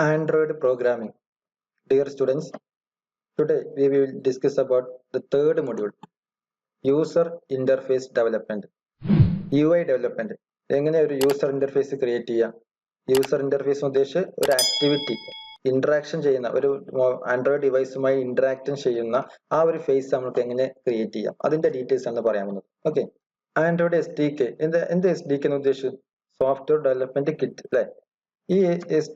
Android programming. Dear students, today we will discuss about the third module, user interface development. UI development. എങ്ങനെ ഒരു user interface create ചെയ്യാം? User interface ഉദ്ദേശിച്ച് ഒരു activity interaction ചെയ്യുന്ന ഒരു Android ഡിവൈസുമായി interaction ചെയ്യുന്ന ആ ഒരു ഫേസ് നമുക്ക് എങ്ങനെ ക്രിയേറ്റ് ചെയ്യാം, അതിന്റെ ഡീറ്റെയിൽസ് ആണ് പറയാൻ പോകുന്നത്. ഓക്കെ, ആൻഡ്രോയിഡ് SDK എന്ത് SDK എന്ന് ഉദ്ദേശിച്ചു? സോഫ്റ്റ്വെയർ ഡെവലപ്മെന്റ് കിറ്റ് അല്ലെ? ഈ എസ്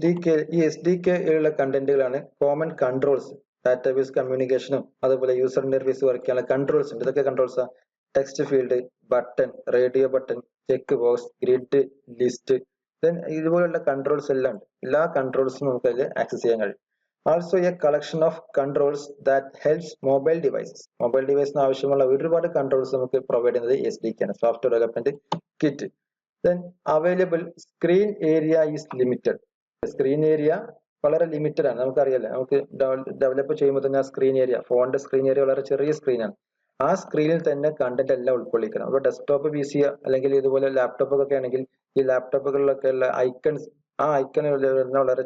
ഡി കെ ഉള്ള കണ്ടന്റുകളാണ് കോമൺ കൺട്രോൾസ്. ഡാറ്റാബേസ് കമ്മ്യൂണിക്കേഷനും അതുപോലെ യൂസർ ഇന്റർഫേസ് വർക്ക് ചെയ്യാനുള്ള കൺട്രോൾസ് ഉണ്ട്. ഇതൊക്കെ കൺട്രോൾസാ text field, button, radio button, check box, grid, list, ഇതുപോലുള്ള കൺട്രോൾസ് എല്ലാം ഉണ്ട്. എല്ലാ കൺട്രോൾസും നമുക്ക് അതിൽ ആക്സസ് ചെയ്യാൻ കഴിയും. Also a collection of controls that helps mobile devices. Mobile ഡിവൈസിന് ആവശ്യമുള്ള ഒരുപാട് കൺട്രോൾസ് നമുക്ക് പ്രൊവൈഡ് ചെയ്യുന്നത് SDK ആണ്, software development kit. Then available screen area is limited. Screen area വളരെ ലിമിറ്റഡ് ആണ്. നമുക്കറിയാലോ, നമുക്ക് ഡെവലപ്പ് ചെയ്യുമ്പോൾ തന്നെ ആ സ്ക്രീൻ ഏരിയ, ഫോണിന്റെ സ്ക്രീൻ ഏരിയ വളരെ ചെറിയ സ്ക്രീനാണ്. ആ സ്ക്രീനിൽ തന്നെ കണ്ടന്റ് എല്ലാം ഉൾക്കൊള്ളിക്കണം. അപ്പോൾ ഡെസ്ക്ടോപ്പ് PC അല്ലെങ്കിൽ ഇതുപോലെ ലാപ്ടോപ്പൊക്കെ ആണെങ്കിൽ ഈ ലാപ്ടോപ്പുകളിലൊക്കെ ഉള്ള ഐക്കൺസ്, ആ ഐക്കൺ വളരെ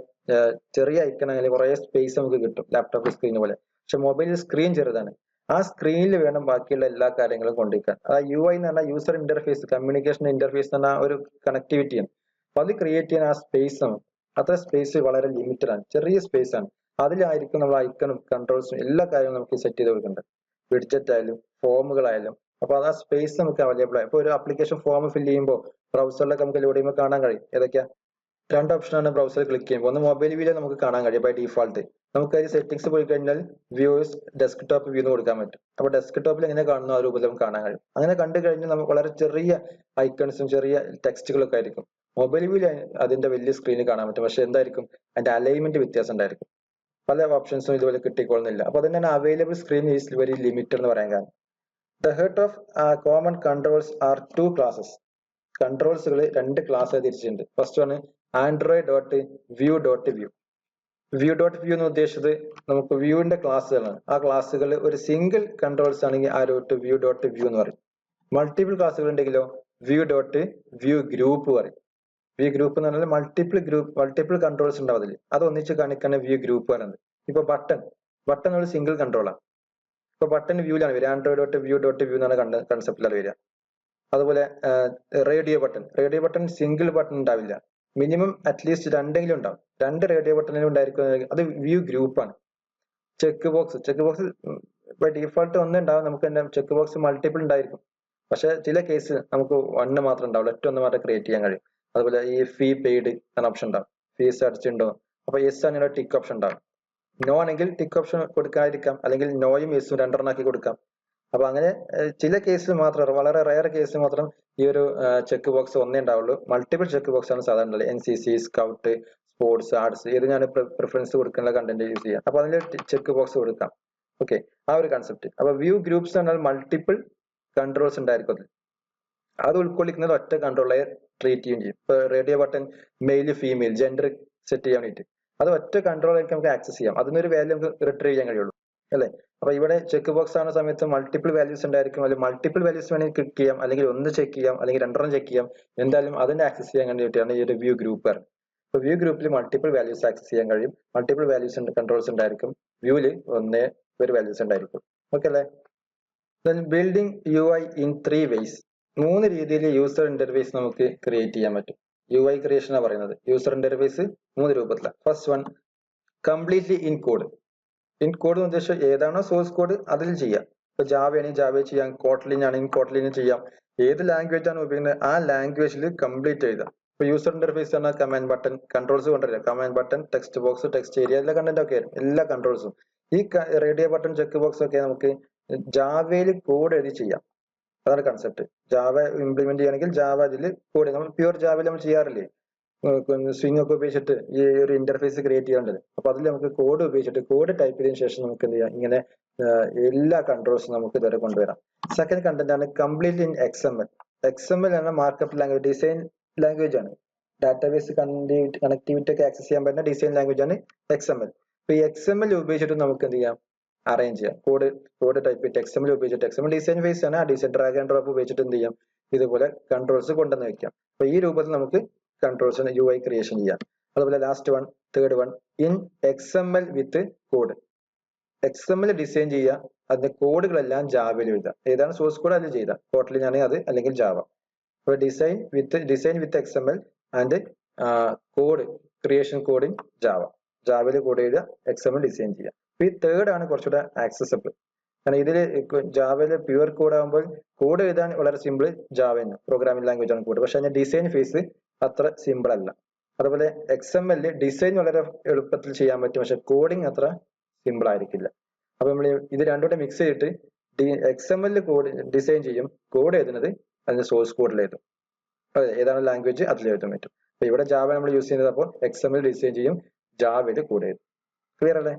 ചെറിയ ഐക്കൺ ആണെങ്കിൽ കുറെ സ്പേസ് നമുക്ക് കിട്ടും ലാപ്ടോപ്പ് സ്ക്രീൻ പോലെ. പക്ഷെ മൊബൈൽ സ്ക്രീൻ ചെറുതാണ്. ആ സ്ക്രീനിൽ വേണം ബാക്കിയുള്ള എല്ലാ കാര്യങ്ങളും കൊണ്ടുവയ്ക്കാൻ. ആ UI എന്ന് പറഞ്ഞാൽ യൂസർ ഇന്റർഫേസ്, കമ്മ്യൂണിക്കേഷൻ ഇന്റർഫേസ് എന്ന് പറഞ്ഞാൽ ഒരു കണക്ടിവിറ്റിയാണ്. അപ്പൊ അത് ക്രിയേറ്റ് ചെയ്യാൻ ആ സ്പേസ് നമുക്ക്, അത്ര സ്പേസ് വളരെ ലിമിറ്റഡ് ആണ്, ചെറിയ സ്പേസ് ആണ്. അതിലായിരിക്കും നമ്മൾ ഐക്കണും കൺട്രോൾസും എല്ലാ കാര്യങ്ങളും നമുക്ക് സെറ്റ് ചെയ്ത് കൊടുക്കേണ്ടത്. വിഡ്ജറ്റ് ആയാലും ഫോമുകളായാലും. അപ്പൊ അത് ആ സ്പേസ് നമുക്ക് അവൈലബിൾ ആയി. ഇപ്പൊ ഒരു ആപ്ലിക്കേഷൻ ഫോം ഫില്ല് ചെയ്യുമ്പോൾ ബ്രൗസറിലൊക്കെ നമുക്ക് ലോഡ് ചെയ്യുമ്പോൾ കാണാൻ കഴിയും. ഏതൊക്കെയാ? രണ്ട് ഓപ്ഷനാണ് ബ്രൗസറിൽ ക്ലിക്ക് ചെയ്യുമ്പോൾ. ഒന്ന് മൊബൈൽ വ്യൂവിൽ നമുക്ക് കാണാൻ കഴിയും ബൈ ഡീഫാൾട്ട്. നമുക്ക് അതിൽ സെറ്റിംഗ്സ് പോയി കഴിഞ്ഞാൽ വ്യൂസ് ഡെസ്ക്ടോപ്പ് വ്യൂ എന്ന് കൊടുക്കാൻ പറ്റും. അപ്പൊ ഡെസ്ക്ടോപ്പിൽ എങ്ങനെ കാണുന്നു ആ രൂപത്തിൽ നമുക്ക് കാണാൻ കഴിയും. അങ്ങനെ കണ്ടു കഴിഞ്ഞാൽ നമുക്ക് വളരെ ചെറിയ ഐക്കൺസും ചെറിയ ടെക്സ്റ്റുകളൊക്കെ ആയിരിക്കും. മൊബൈൽ വ്യൂവിൽ അതിന്റെ വലിയ സ്ക്രീനിൽ കാണാൻ പറ്റും. പക്ഷെ എന്തായിരിക്കും അതിന്റെ അലൈൻമെന്റ് വ്യത്യാസം ഉണ്ടായിരിക്കും. പല ഓപ്ഷൻസും ഇതുപോലെ കിട്ടിക്കൊള്ളുന്നില്ല. അപ്പൊ അതിന്റെ available screen is very limited എന്ന് പറയാൻ കാരണം. The head of common controls are two classes. കൺട്രോൾസുകൾ രണ്ട് ക്ലാസ് തിരിച്ചിട്ടുണ്ട്. ഫസ്റ്റ് ആണ് Android dot view dot view. View dot view എന്ന് ഉദ്ദേശിച്ചത് നമുക്ക് വ്യൂവിന്റെ ക്ലാസ്സുകളാണ്. ആ ക്ലാസ്സുകൾ ഒരു സിംഗിൾ കൺട്രോൾസ് ആണെങ്കിൽ ആ ഡോട്ട് വ്യൂ ഡോട്ട് വ്യൂ എന്ന് പറയും. മൾട്ടിപ്പിൾ ക്ലാസ്സുകൾ ഉണ്ടെങ്കിലോ വ്യൂ ഡോട്ട് വ്യൂ ഗ്രൂപ്പ് പറയും. വ്യൂ ഗ്രൂപ്പ് എന്ന് പറഞ്ഞാൽ മൾട്ടിപ്പിൾ കൺട്രോൾസ് ഉണ്ടാവും അതിൽ. അത് ഒന്നിച്ച് കാണിക്കാൻ വ്യൂ ഗ്രൂപ്പ് പറയുന്നത്. ഇപ്പൊ ബട്ടൺ ഒരു സിംഗിൾ കൺട്രോളാണ്. ഇപ്പൊ ബട്ടൺ വ്യൂലാണ് വരിക, ആൻഡ്രോയിഡ് ഡോട്ട് വ്യൂ എന്നാണ് കൺസെപ്റ്റിലാണ് വരിക. അതുപോലെ റേഡിയോ ബട്ടൺ സിംഗിൾ ബട്ടൺ ഉണ്ടാവില്ല, മിനിമം അറ്റ്ലീസ്റ്റ് രണ്ടെങ്കിലും ഉണ്ടാവും. രണ്ട് റേഡിയോ ബട്ടണിലും ഉണ്ടായിരിക്കും, അത് വ്യൂ ഗ്രൂപ്പാണ്. ചെക്ക് ബോക്സ് ബൈ ഡീഫോൾട്ട് ഒന്നേ ഉണ്ടാവും. നമുക്ക് ചെക്ക് ബോക്സ് മൾട്ടിപ്പിൾ ഉണ്ടായിരിക്കും. പക്ഷെ ചില കേസ് നമുക്ക് ഒന്ന് മാത്രം ഉണ്ടാവില്ല, ഒന്ന് മാത്രം ക്രിയേറ്റ് ചെയ്യാൻ കഴിയും. അതുപോലെ ഈ ഫീ പെയ്ഡ് എന്ന ഓപ്ഷൻ ഉണ്ടാവും, ഫീസ് അടിച്ചിട്ടുണ്ടോ. അപ്പൊ യെസ് ആണെങ്കിൽ ടിക്ക് ഓപ്ഷൻ ഉണ്ടാവും. നോ ആണെങ്കിൽ ടിക്ക് ഓപ്ഷൻ കൊടുക്കാതിരിക്കാം, അല്ലെങ്കിൽ നോയും യെസും രണ്ടെണ്ണാക്കി കൊടുക്കാം. അപ്പൊ അങ്ങനെ ചില കേസിൽ മാത്രം, വളരെ റയർ കേസിൽ മാത്രം ഈ ഒരു ചെക്ക് ബോക്സ് ഒന്നേ ഉണ്ടാവുള്ളൂ. മൾട്ടിപ്പിൾ ചെക്ക് ബോക്സ് ആണ് സാധാരണ ഉള്ളത്. NCC, സ്കൗട്ട്, സ്പോർട്സ്, ആർട്സ്, ഏത് ഞാൻ പ്രിഫറൻസ് കൊടുക്കുന്ന കണ്ടന്റ് യൂസ് ചെയ്യാം. അപ്പൊ അതിൽ ചെക്ക് ബോക്സ് കൊടുക്കാം. ഓക്കെ, ആ ഒരു കൺസെപ്റ്റ്. അപ്പൊ വ്യൂ ഗ്രൂപ്പ്സ് എന്നാൽ മൾട്ടിപ്പിൾ കൺട്രോൾസ് ഉണ്ടായിരിക്കും അതിൽ. അത് ഉൾക്കൊള്ളിക്കുന്നത് ഒറ്റ കൺട്രോളെ ട്രീറ്റ് ചെയ്യുകയും ചെയ്യും. ഇപ്പൊ radio button male female gender set ചെയ്യാൻ വേണ്ടിയിട്ട് അത് ഒറ്റ കൺട്രോളായിരിക്കും നമുക്ക് ആക്സസ് ചെയ്യാം. അതിനൊരു വാല്യൂ നമുക്ക് റിട്രീവ് ചെയ്യാൻ കഴിയുള്ളൂ അല്ലെ? അപ്പൊ ഇവിടെ ചെക്ക് ബോക്സ് ആവുന്ന സമയത്ത് മൾട്ടിപ്പിൾ വാല്യൂസ് ഉണ്ടായിരിക്കും. അല്ലെങ്കിൽ മൾട്ടിപ്പിൾ വാല്യൂസ് വേണമെങ്കിൽ ക്ലിക്ക് ചെയ്യാം, അല്ലെങ്കിൽ ഒന്ന് ചെക്ക് ചെയ്യാം, അല്ലെങ്കിൽ രണ്ടെണ്ണം ചെക്ക് ചെയ്യാം. എന്തായാലും അതിനെ ആക്സസ് ചെയ്യാൻ വേണ്ടിയിട്ടാണ് ഈ ഒരു വ്യൂ ഗ്രൂപ്പ്. ഇപ്പൊ വ്യൂ ഗ്രൂപ്പിൽ മൾട്ടിപ്പിൾ വാല്യൂസ് ആക്സസ് ചെയ്യാൻ കഴിയും. മൾട്ടിപ്പിൾ വാല്യൂസ് കൺട്രോൾസ് ഉണ്ടായിരിക്കും. വ്യൂവിൽ ഒന്നേ ഒരു വാല്യൂസ് ഉണ്ടായിരിക്കും. ഓക്കെ അല്ലേ? Building UI in 3 ways. 3 രീതിയിൽ യൂസർ ഇന്റർഫേസ് നമുക്ക് ക്രിയേറ്റ് ചെയ്യാൻ പറ്റും. UI ക്രിയേഷൻ ആണ് പറയുന്നത്. യൂസർ ഇന്റർഫേസ് 3 രൂപത്തിലാണ്. First one, completely in code. In code എന്ന് ഉദ്ദേശിച്ചാൽ ഏതാണോ സോഴ്സ് കോഡ് അതിൽ ചെയ്യാം. ഇപ്പൊ ജാവ ആണെങ്കിൽ ജാവ ചെയ്യാം, കോട്ട്ലിൻ ആണെങ്കിൽ കോട്ട്ലിന് ചെയ്യാം. ഏത് ലാംഗ്വേജ് ആണ് ഉപയോഗിക്കുന്നത് ആ ലാംഗ്വേജിൽ കംപ്ലീറ്റ് എഴുതാം. ഇപ്പൊ യൂസർ ഇന്റർഫേസ് ആണ് കമാൻഡ് ബട്ടൺ, കൺട്രോൾസ് കൊണ്ടുവരിക. Command button, text box, text area, എല്ലാ കണ്ടന്റ് ഒക്കെ എല്ലാ കൺട്രോൾസും. ഈ റേഡിയോ ബട്ടൺ, ചെക്ക് ബോക്സ് ഒക്കെ നമുക്ക് ജാവയിൽ കോഡ് എഴുതി ചെയ്യാം. അതാണ് കൺസെപ്റ്റ്. ജാവ ഇംപ്ലിമെന്റ് ചെയ്യണമെങ്കിൽ ജാവ അതിൽ കോഡ്, നമ്മൾ പ്യൂർ ജാവയിൽ നമ്മൾ ചെയ്യാറില്ലേ, സ്വിംഗ് ഒക്കെ ഉപയോഗിച്ചിട്ട് ഈ ഒരു ഇന്റർഫേസ് ക്രിയേറ്റ് ചെയ്യേണ്ടത്. അപ്പൊ അതിൽ നമുക്ക് കോഡ് ഉപയോഗിച്ചിട്ട് കോഡ് ടൈപ്പ് ചെയ്തതിനു ശേഷം നമുക്ക് എന്ത് ചെയ്യാം, ഇങ്ങനെ എല്ലാ കൺട്രോൾസും നമുക്ക് ഇതുവരെ കൊണ്ടുവരാം. സെക്കൻഡ് കണ്ടന്റ് ആണ് കംപ്ലീറ്റ് ഇൻ XML. XML എന്ന മാർക്കപ്പ് ലാംഗ്വേജ്, ഡിസൈൻ ലാംഗ്വേജ് ആണ്. ഡാറ്റാബേസ് കണക്ടിവിറ്റി ഒക്കെ ആക്സസ് ചെയ്യാൻ പറ്റുന്ന ഡിസൈൻ ലാംഗ്വേജ് ആണ് XML. അപ്പൊ ഈ XML ഉപയോഗിച്ചിട്ട് നമുക്ക് എന്ത് ചെയ്യാം, അറേഞ്ച് ചെയ്യാം. കോഡ് ടൈപ്പ് ചെയ്തിട്ട് XML ഉപയോഗിച്ചിട്ട്, XML ഡിസൈൻ ഫേസ് ആണ്, ആ ഡിസൈൻ ഡ്രാഗ് ആൻഡ് ഡ്രോപ്പ് ഉപയോഗിച്ചിട്ട് എന്ത് ചെയ്യാം, ഇതുപോലെ കൺട്രോൾസ് കൊണ്ടുവന്ന് വെക്കാം. അപ്പൊ ഈ രൂപത്തിൽ നമുക്ക് കൺട്രോൾസ് UI ക്രിയേഷൻ ചെയ്യാം. അതുപോലെ last one third one in XML with code. XML design ചെയ്യുക, അതിന്റെ കോഡുകളെല്ലാം ജാവയിൽ എഴുതുക. ഏതാണ് സോഴ്സ് കോഡ് അതിൽ ചെയ്ത കോട്ട്ലിൻ ആണ് അത്, അല്ലെങ്കിൽ ജാവ. അപ്പോൾ design with XML and code creation code in Java. ജാവയിൽ കോഡ് എഴുതുക, XML ഡിസൈൻ ചെയ്യുക. അപ്പൊ ഈ തേർഡ് ആണ് കുറച്ചുകൂടെ ആക്സസബിൾ. കാരണം ഇതിൽ ജാവയില് പ്യുവർ കോഡ് ആകുമ്പോൾ കോഡ് എഴുതാൻ വളരെ സിമ്പിൾ ജാവ എന്ന് പ്രോഗ്രാമിംഗ് ലാംഗ്വേജ് ആണ് കോഡ്. പക്ഷെ അതിന്റെ ഡിസൈൻ ഫേസ് അത്ര സിമ്പിൾ അല്ല. അതുപോലെ XML ഡിസൈൻ വളരെ എളുപ്പത്തിൽ ചെയ്യാൻ പറ്റും, പക്ഷെ കോഡിങ് അത്ര സിമ്പിൾ ആയിരിക്കില്ല. അപ്പൊ നമ്മൾ ഇത് രണ്ടുകൂടെ മിക്സ് ചെയ്തിട്ട് XML കോഡ് ഡിസൈൻ ചെയ്യും, കോഡ് എഴുതുന്നത് അതിന്റെ സോഴ്സ് കോഡിൽ എഴുതും. അതെ, ഏതാണ് ലാംഗ്വേജ് അതിൽ എഴുതാൻ പറ്റും. അപ്പൊ ഇവിടെ ജാവ നമ്മൾ യൂസ് ചെയ്യുന്നത്, അപ്പോൾ XML ഡിസൈൻ ചെയ്യും, ജാവയിൽ കോഡ് എഴുതും. ക്ലിയർ അല്ലേ?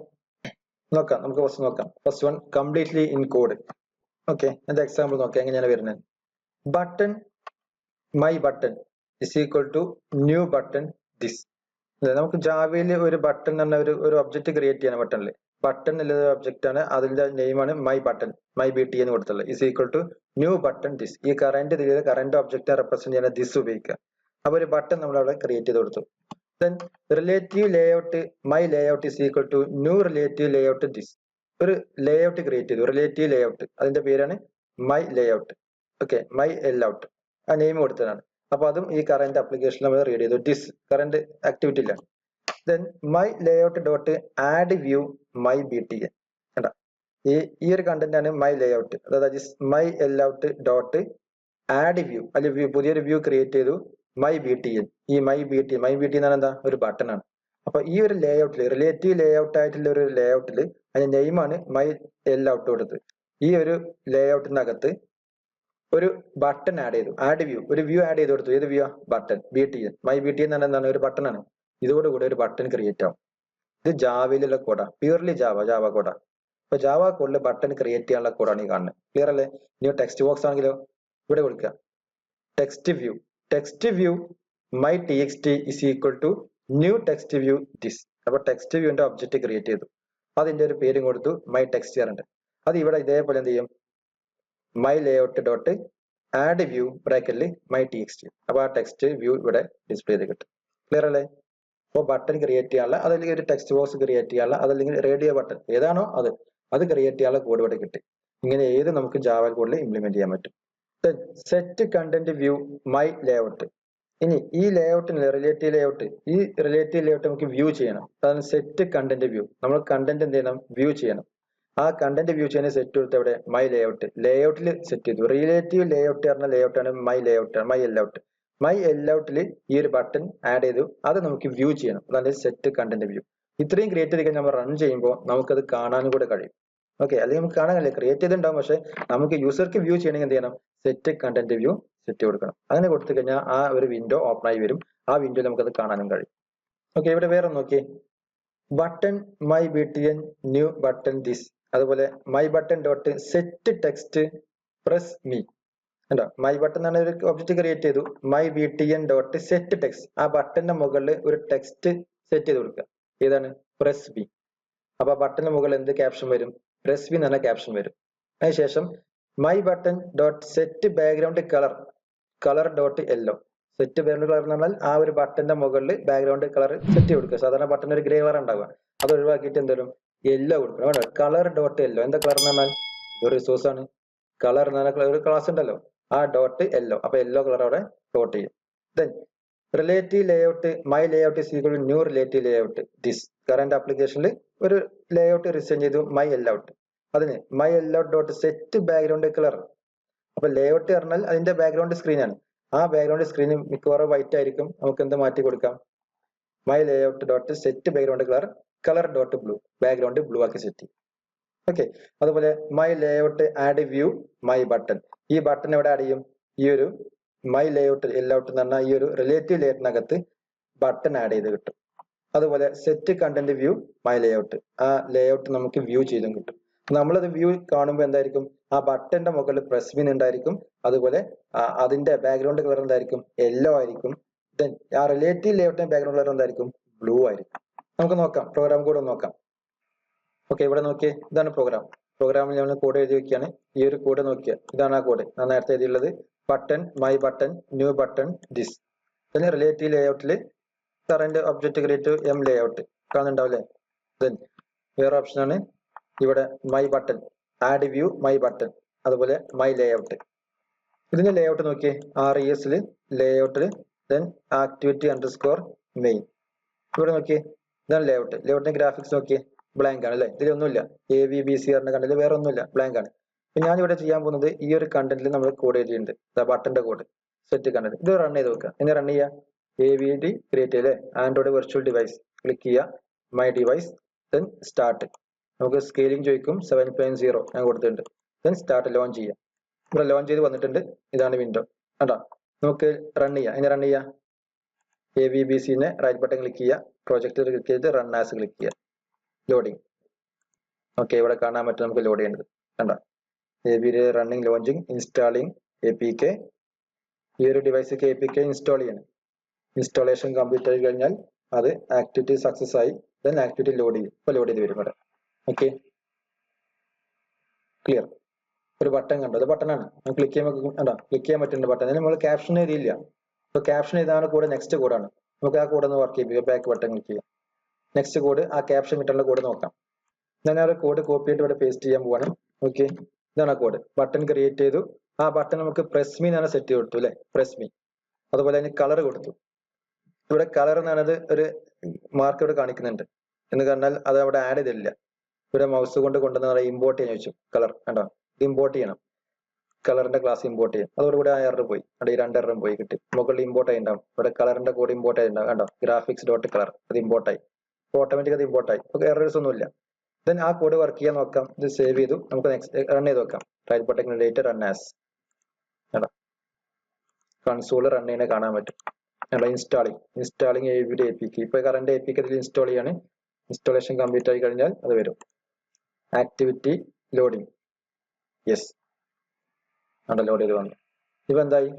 നോക്കാം, നമുക്ക് ഫസ്റ്റ് നോക്കാം. First one completely in code. Okay, എന്റെ എക്സാമ്പിൾ നോക്കാം എങ്ങനെയാണ് വരുന്നത്. Button my button is equal to new button this. നമുക്ക് ജാവയിൽ ഒരു ബട്ടൺ എന്ന ഒരു ഒബ്ജക്റ്റ് ക്രിയേറ്റ് ചെയ്യണം. ബട്ടണിൽ ബട്ടൺ എന്നുള്ളത് ഒബ്ജക്റ്റ് ആണ്, അതിന്റെ നെയിമാണ് മൈ ബട്ടൺ, മൈ BT എന്ന് കൊടുത്തുള്ളത്. Is equal to new button this. ഈ കറന്റ് ഒബ്ജക്റ്റ് റെപ്രസെന്റ് ചെയ്യാൻ ദിസ് ഉപയോഗിക്കുക. അപ്പൊ ഒരു ബട്ടൺ നമ്മൾ അവിടെ ക്രിയേറ്റ് ചെയ്ത് കൊടുത്തു. Then relative layout my layout is equal to new relative layout this. ഒരു ലേഔട്ട് ക്രിയേറ്റ് ചെയ്തു, റിലേറ്റീവ് ലേഔട്ട്, അതിന്റെ പേരാണ് my layout. Okay, my layout, ആ നെയിം കൊടുത്തതാണ്. അപ്പൊ അതും ഈ കറന്റ് ആപ്ലിക്കേഷൻ നമ്മൾ റീഡ് ചെയ്തു. ദിസ് കറന്റ് ആക്ടിവിറ്റി ഇല്ല. Then my layout dot add view my BTN. കണ്ടാ, ഈ ഒരു കണ്ടന്റ് ആണ് മൈ ലേഔട്ട്. അതായത് my layout dot add view, അല്ലെങ്കിൽ പുതിയൊരു വ്യൂ ക്രിയേറ്റ് ചെയ്തു മൈ BTN. ഈ മൈ BT എന്ന് പറഞ്ഞാൽ എന്താ, ഒരു ബട്ടൺ ആണ്. അപ്പൊ ഈ ഒരു ലേഔട്ടിൽ, റിലേറ്റീവ് ലേഔട്ട് ആയിട്ടുള്ള ഒരു ലേഔട്ടിൽ അതിന്റെ നെയിമാണ് മൈ layout കൊടുത്ത്. ഈ ഒരു ലേഔട്ടിനകത്ത് ഒരു ബട്ടൺ ആഡ് ചെയ്തു, ആഡ് വ്യൂ, ഒരു വ്യൂ ആഡ് ചെയ്ത് കൊടുത്തു. ഏത് view? Button, BTN. My BTN എന്ന് പറഞ്ഞാൽ എന്താണ്, ഒരു ബട്ടൺ ആണ്. ഇതോടുകൂടി ഒരു ബട്ടൺ ക്രിയേറ്റ് ആവും. ഇത് ജാവയിലുള്ള കോഡാ, പ്യൂർലി ജാവ കോഡാ. അപ്പൊ ജാവ കോഡിൽ ബട്ടൺ ക്രിയേറ്റ് ചെയ്യാനുള്ള കോഡാണ് ഈ കാണുന്നത്. ക്ലിയർ അല്ലേ? ഇനി ടെക്സ്റ്റ് ബോക്സ് ആണെങ്കിലോ ഇവിടെ കൊടുക്കുക text view my txt is equal to new text view this. അപ്പൊ ടെക്സ്റ്റ് വ്യൂവിന്റെ ഒബ്ജക്റ്റ് ക്രിയേറ്റ് ചെയ്തു, അതിന്റെ ഒരു പേരും കൊടുത്തു മൈ ടെക്സ്റ്റ് പറഞ്ഞിട്ട്. അത് ഇവിടെ ഇതേപോലെ എന്ത് ചെയ്യും, my layout dot add view ബ്രാക്കറ്റിൽ മൈ TXT. അപ്പൊ ആ ടെക്സ്റ്റ് വ്യൂ ഇവിടെ ഡിസ്പ്ലേ ചെയ്ത് കിട്ടും. ക്ലിയർ അല്ലേ? അപ്പോൾ ബട്ടൺ ക്രിയേറ്റ് ചെയ്യാനുള്ള, അതല്ലെങ്കിൽ ഒരു ടെക്സ്റ്റ് ബോക്സ് ക്രിയേറ്റ് ചെയ്യാനുള്ള, അതല്ലെങ്കിൽ റേഡിയോ ബട്ടൺ ഏതാണോ അത് ക്രിയേറ്റ് ചെയ്യാനുള്ള കോഡ് ഇവിടെ കിട്ടി. ഇങ്ങനെ ഏത് നമുക്ക് ജാവ കോഡിൽ ഇംപ്ലിമെന്റ് ചെയ്യാൻ പറ്റും. Set content view my layout. ഇനി ഈ ലേഔട്ടിന് റിലേറ്റീവ് ലേഔട്ട്, ഈ റിലേറ്റീവ് ലേഔട്ട് നമുക്ക് വ്യൂ ചെയ്യണം. അതാണ് സെറ്റ് കണ്ടന്റ് വ്യൂ. നമ്മൾ കണ്ടന്റ് എന്ത് ചെയ്യണം, വ്യൂ ചെയ്യണം. ആ കണ്ടന്റ് വ്യൂ ചെയ്യാൻ സെറ്റ് കൊടുത്ത് ഇവിടെ മൈ ലേഔട്ടിൽ സെറ്റ് ചെയ്തു. റിലേറ്റീവ് ലേഔട്ട് പറഞ്ഞ ലേഔട്ടാണ് മൈ ലേഔട്ട്. മൈ ലേഔട്ടിൽ ഈ ഒരു ബട്ടൺ ആഡ് ചെയ്തു, അത് നമുക്ക് വ്യൂ ചെയ്യണം. അതാണ് സെറ്റ് കണ്ടന്റ് വ്യൂ. ഇത്രയും ക്രിയേറ്റ് ചെയ്ത് നമ്മൾ റൺ ചെയ്യുമ്പോൾ നമുക്കത് കാണാനും കൂടെ കഴിയും. ഓക്കെ, അല്ലെങ്കിൽ നമുക്ക് കാണാൻ കഴിയില്ല, ക്രിയേറ്റ് ചെയ്തിട്ടുണ്ടാവും, പക്ഷെ നമുക്ക് യൂസർക്ക് വ്യൂ ചെയ്യണമെങ്കിൽ എന്ത് ചെയ്യണം, സെറ്റ് കണ്ടന്റ് വ്യൂ സെറ്റ് കൊടുക്കണം. അങ്ങനെ കൊടുത്തു കഴിഞ്ഞാൽ ആ ഒരു വിൻഡോ ഓപ്പൺ ആയി വരും. ആ വിൻഡോ നമുക്കത് കാണാനും കഴിയും. ഓക്കെ, ഇവിടെ വേറെ നോക്കിയേ, button my BTN new button this. അതുപോലെ my button dot set text press me. കണ്ടോ, മൈ ബട്ടൺ എന്നാണ് ഒരു ഒബ്ജക്റ്റ് ക്രിയേറ്റ് ചെയ്തു. My BTN dot set text, ആ ബട്ടന്റെ മുകളിൽ ഒരു ടെക്സ്റ്റ് സെറ്റ് ചെയ്ത് കൊടുക്കുക. ഏതാണ്? Press B. അപ്പൊ ബട്ടന്റെ മുകളിൽ എന്ത് ക്യാപ്ഷൻ വരും? പ്രസ് ബി എന്ന് പറഞ്ഞ ക്യാപ്ഷൻ വരും. അതിനുശേഷം my button dot set background colour dot yellow. Set background colour എന്ന് പറഞ്ഞാൽ ആ ഒരു ബട്ടന്റെ മുകളിൽ ബാക്ക്ഗ്രൗണ്ട് കളർ സെറ്റ് കൊടുക്കുക. സാധാരണ ബട്ടൺ ഒരു ഗ്രേ കളർ ഉണ്ടാവുക, അത് ഒഴിവാക്കിയിട്ട് എന്തായാലും യെല്ലോ കൊടുക്കണം. Colour dot yellow. എന്താ കളർ എന്ന് പറഞ്ഞാൽ ഒരു റിസോഴ്സ് ആണ്. കളർ എന്ന് പറഞ്ഞാൽ ഒരു ക്ലാസ് ഉണ്ടല്ലോ, ആ ഡോട്ട് യെല്ലോ. അപ്പൊ യെല്ലോ കളർ അവിടെ ഡോട്ട് ചെയ്യും. Then relative layout my layout is equal to new relative layout this. Current ആപ്ലിക്കേഷനിൽ ഒരു ലേഔട്ട് റിസൈൻ ചെയ്തു മൈ ലേഔട്ട്. അതിന് my layout dot set background colour. അപ്പൊ ലേഔട്ട് പറഞ്ഞാൽ അതിന്റെ ബാക്ക്ഗ്രൗണ്ട് സ്ക്രീൻ ആണ്. ആ ബാക്ക്ഗ്രൗണ്ട് സ്ക്രീൻ മിക്കവാറും വൈറ്റ് ആയിരിക്കും. നമുക്ക് എന്ത് മാറ്റി കൊടുക്കാം, my layout dot set background colour dot blue. Background blue ആക്കി സെറ്റ് ചെയ്യും. ഓക്കെ, അതുപോലെ my layout add view my button. ഈ ബട്ടൺ എവിടെ ആഡ് ചെയ്യും? ഈ ഒരു മൈ ലേഔട്ട് എന്ന് പറഞ്ഞാൽ ഈ ഒരു റിലേറ്റീവ് ലേഔട്ടിനകത്ത് ബട്ടൺ ആഡ് ചെയ്ത് കിട്ടും. അതുപോലെ set content view my layout, ആ ലേഔട്ട് നമുക്ക് വ്യൂ ചെയ്തും കിട്ടും. നമ്മളത് വ്യൂ കാണുമ്പോൾ എന്തായിരിക്കും, ആ ബട്ടന്റെ മുകളിൽ പ്രസ് ബിൻ ഉണ്ടായിരിക്കും. അതുപോലെ അതിന്റെ ബാക്ക്ഗ്രൗണ്ട് കളർ എന്തായിരിക്കും? യെല്ലോ ആയിരിക്കും. ദെൻ ആ റിലേറ്റീവ് ലേഔട്ടിന്റെ ബാക്ക്ഗ്രൗണ്ട് കളർ എന്തായിരിക്കും? ബ്ലൂ ആയിരിക്കും. നമുക്ക് നോക്കാം, പ്രോഗ്രാം കോഡ് നോക്കാം. ഓക്കെ, ഇവിടെ നോക്കിയേ, ഇതാണ് പ്രോഗ്രാമിൽ നമ്മൾ കോഡ് എഴുതി വെക്കുകയാണ്. ഈ ഒരു കോഡ് നോക്കിയാൽ ഇതാണ് ആ കോഡ് ഞാൻ നേരത്തെ എഴുതിയുള്ളത്. Button my button new button this. പിന്നെ റിലേറ്റീവ് ലേഔട്ടിൽ current object create M layout കാണുന്നുണ്ടാവില്ലേ. ദെൻ വേറെ ഓപ്ഷനാണ് ഇവിടെ my button, add view my button, അതുപോലെ മൈ ലേഔട്ട്. ഇതിന്റെ ലേഔട്ട് നോക്കിയേ, RESൽ ലേഔട്ടിൽ ദെൻ ആക്ടിവിറ്റി അണ്ടർസ്കോർ മെയിൻ. ഇവിടെ നോക്കിയേ, ഇതാണ് ലേഔട്ട്. ലേഔട്ടിന്റെ ഗ്രാഫിക്സ് നോക്കിയേ, ബ്ലാങ്ക് ആണ് അല്ലേ, ഇതിലൊന്നുമില്ല. AVBC കണ്ടില്ല, വേറെ ഒന്നുമില്ല, ബ്ലാങ്ക് ആണ്. ഞാൻ ഇവിടെ ചെയ്യാൻ പോകുന്നത് ഈ ഒരു കണ്ടന്റിൽ നമ്മൾ കോഡ് എഴുതിയിട്ടുണ്ട്, ബട്ടന്റെ കോഡ് സെറ്റ് കണ്ടന്റ്. ഇത് റൺ ചെയ്ത് നോക്കുക. എങ്ങനെ റൺ ചെയ്യുക? AVD ക്രിയേറ്റ് ചെയ്യല്ലേ, ആൻഡ്രോയിഡ് വെർച്വൽ ഡിവൈസ് ക്ലിക്ക് ചെയ്യുക, മൈ ഡിവൈസ്, ദെൻ സ്റ്റാർട്ട്. നമുക്ക് സ്കെയിലിംഗ് ചോദിക്കും, 7.0 ഞാൻ കൊടുത്തിട്ടുണ്ട്. ദെൻ സ്റ്റാർട്ട്, ലോഞ്ച് ചെയ്യുക. ഇവിടെ ലോഞ്ച് ചെയ്ത് വന്നിട്ടുണ്ട്. ഇതാണ് വിൻഡോ കണ്ടോ. നമുക്ക് റൺ ചെയ്യാം. എങ്ങനെ റൺ ചെയ്യാം? AVBCനെ റൈറ്റ് ബട്ടൺ ക്ലിക്ക് ചെയ്യുക, പ്രൊജക്ട് ക്ലിക്ക് ചെയ്ത് റൺ ആസ് ക്ലിക്ക് ചെയ്യുക, ലോഡിങ്. ഓക്കെ, ഇവിടെ കാണാൻ പറ്റും നമുക്ക് ലോഡ് ചെയ്യേണ്ടത് കണ്ടോ. AVD running, launching, installing APK. ഈ ഒരു ഡിവൈസിലേക്ക് APK ഇൻസ്റ്റാൾ ചെയ്യണം. ഇൻസ്റ്റാളേഷൻ കംപ്ലീറ്റ് ആയി കഴിഞ്ഞാൽ അത് ആക്ടിവിറ്റി സക്സസ് ആയി. ദെൻ ആക്ടിവിറ്റി ലോഡ് ചെയ്യും. ഇപ്പൊ ലോഡ് ചെയ്ത് വരും ഇവിടെ. Okay, clear. ഒരു ബട്ടൺ കണ്ടോ, അത് ബട്ടണാണ്. ക്ലിക്ക് ചെയ്യുമ്പോൾ കണ്ടോ, ക്ലിക്ക് ചെയ്യാൻ പറ്റുന്ന ബട്ടൺ. അതിന് നമ്മൾ ക്യാപ്ഷൻ എഴുതിയില്ല. ഇപ്പൊ ക്യാപ്ഷൻ ഇതാണ് കൂടെ നെക്സ്റ്റ് കോഡാണ്. നമുക്ക് ആ കോഡ് ഒന്ന് വർക്ക് ചെയ്യിപ്പിക്കുക. ബാക്ക് ബട്ടൺ ക്ലിക്ക് ചെയ്യാം. നെക്സ്റ്റ് കോഡ്, ആ ക്യാപ്ഷൻ കിട്ടാനുള്ള കോഡ് നോക്കാം. ഞാൻ ആ കോഡ് കോപ്പി ചെയ്തിട്ട് ഇവിടെ പേസ്റ്റ് ചെയ്യാൻ പോവാണ്. ഓക്കെ, ഇതാണ് ആ കോഡ്. ബട്ടൺ ക്രിയേറ്റ് ചെയ്തു. ആ ബട്ടൺ നമുക്ക് പ്രസ് മീ എന്നാണ് സെറ്റ് കൊടുത്തു അല്ലെ, പ്രസ് മീ. അതുപോലെ അതിന് കളർ കൊടുത്തു. ഇവിടെ കളർ എന്നാണത് ഒരു മാർക്ക് ഇവിടെ കാണിക്കുന്നുണ്ട്. എന്ന് പറഞ്ഞാൽ അത് അവിടെ ആഡ് ചെയ്തില്ല. ഇവിടെ മൗസ് കൊണ്ട് കൊണ്ടുവന്ന ഇമ്പോർട്ട് ചെയ്യാൻ ചോദിച്ചു. കളർ കണ്ടോ, ഇത് ഇമ്പോർട്ട് ചെയ്യണം. കളറിന്റെ ക്ലാസ് ഇമ്പോർട്ട് ചെയ്യും. അതോടുകൂടി ആ എറർ പോയി. അവിടെ ഈ 2 എററും പോയി കിട്ടി. മുകളിൽ ഇമ്പോർട്ട് ആയിട്ടുണ്ടാവും. ഇവിടെ കളറിന്റെ കോഡ് ഇമ്പോർട്ട് ആയിട്ടുണ്ടാവും കണ്ടോ, ഗ്രാഫിക്സ് ഡോട്ട് കളർ, അത് ഇമ്പോർട്ട് ആയി. ഓട്ടോമാറ്റിക് അത് ഇമ്പോർട്ട് ആയി. എറേഴ്സ് ഒന്നുമില്ല. ദെൻ ആ കോഡ് വർക്ക് ചെയ്യാൻ നോക്കാം. ഇത് സേവ് ചെയ്തു. നമുക്ക് നെക്സ്റ്റ് റൺ ചെയ്ത് നോക്കാം. Right button click run as കണ്ടോ, കൺസോൾ റൺ ചെയ്യുന്നത് കാണാൻ പറ്റും. Installing AVD APK. ഇപ്പൊ കറന്റ് APK ഇതിൽ ഇൻസ്റ്റാൾ ചെയ്യാണ്. ഇൻസ്റ്റാളേഷൻ കംപ്ലീറ്റ് ആയി കഴിഞ്ഞാൽ അത് വരും. ആക്ടിവിറ്റി ലോഡിങ്, യെസ് അവിടെ ലോഡ് ചെയ്ത് വന്നു. ഇപ്പൊ എന്തായി?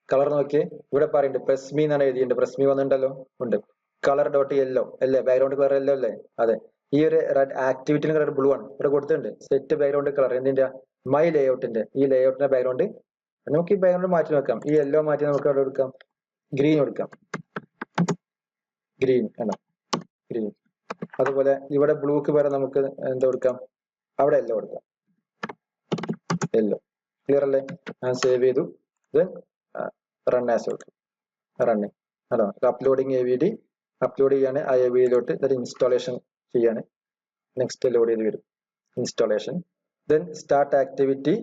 കളർ നോക്കിയേ, ഇവിടെ പറയുന്നുണ്ട് പ്രസ് മീ എന്നാണ് എഴുതിയിട്ടുണ്ട്. പ്രസ് മീ വന്നിട്ടുണ്ടല്ലോ, ഉണ്ട്. കളർ ഡോട്ട് യെല്ലോ അല്ലേ, ബാക്ക്ഗ്രൗണ്ട് കളർ യെല്ലോ അല്ലേ, അതെ. ഈ ഒരു റെഡ് ആക്ടിവിറ്റിന് കളർ ബ്ലൂ ആണ് ഇവിടെ കൊടുത്തിട്ടുണ്ട്. സെറ്റ് ബാക്ക്ഗ്രൗണ്ട് കളർ എന്തിന്റെ? മൈ ലേഔട്ടിന്റെ. ഈ ലേഔട്ടിന്റെ ബാക്ക്ഗ്രൗണ്ട് നമുക്ക് ഈ ബാക്ക്ഗ്രൗണ്ട് മാറ്റി നോക്കാം. ഈ യെല്ലോ മാറ്റി നമുക്ക് അവിടെ കൊടുക്കാം, ഗ്രീൻ കൊടുക്കാം. ഗ്രീൻ കണ്ടോ, ഗ്രീൻ. അതുപോലെ ഇവിടെ ബ്ലൂക്ക് പകരം നമുക്ക് എന്താ കൊടുക്കാം, അവിടെ യെല്ലോ കൊടുക്കാം, യെല്ലോ. ക്ലിയർ അല്ലേ? ഞാൻ സേവ് ചെയ്തു. റൺ ആസ് കൊടുക്കും, running. Hello, uploading AVD upload ചെയ്യാണ്. ആ AVDയിലോട്ട് ഇതൊരു ഇൻസ്റ്റാളേഷൻ ചെയ്യാണ്. നെക്സ്റ്റ് ലോഡ് ചെയ്ത് വരും, installation. Then start activity,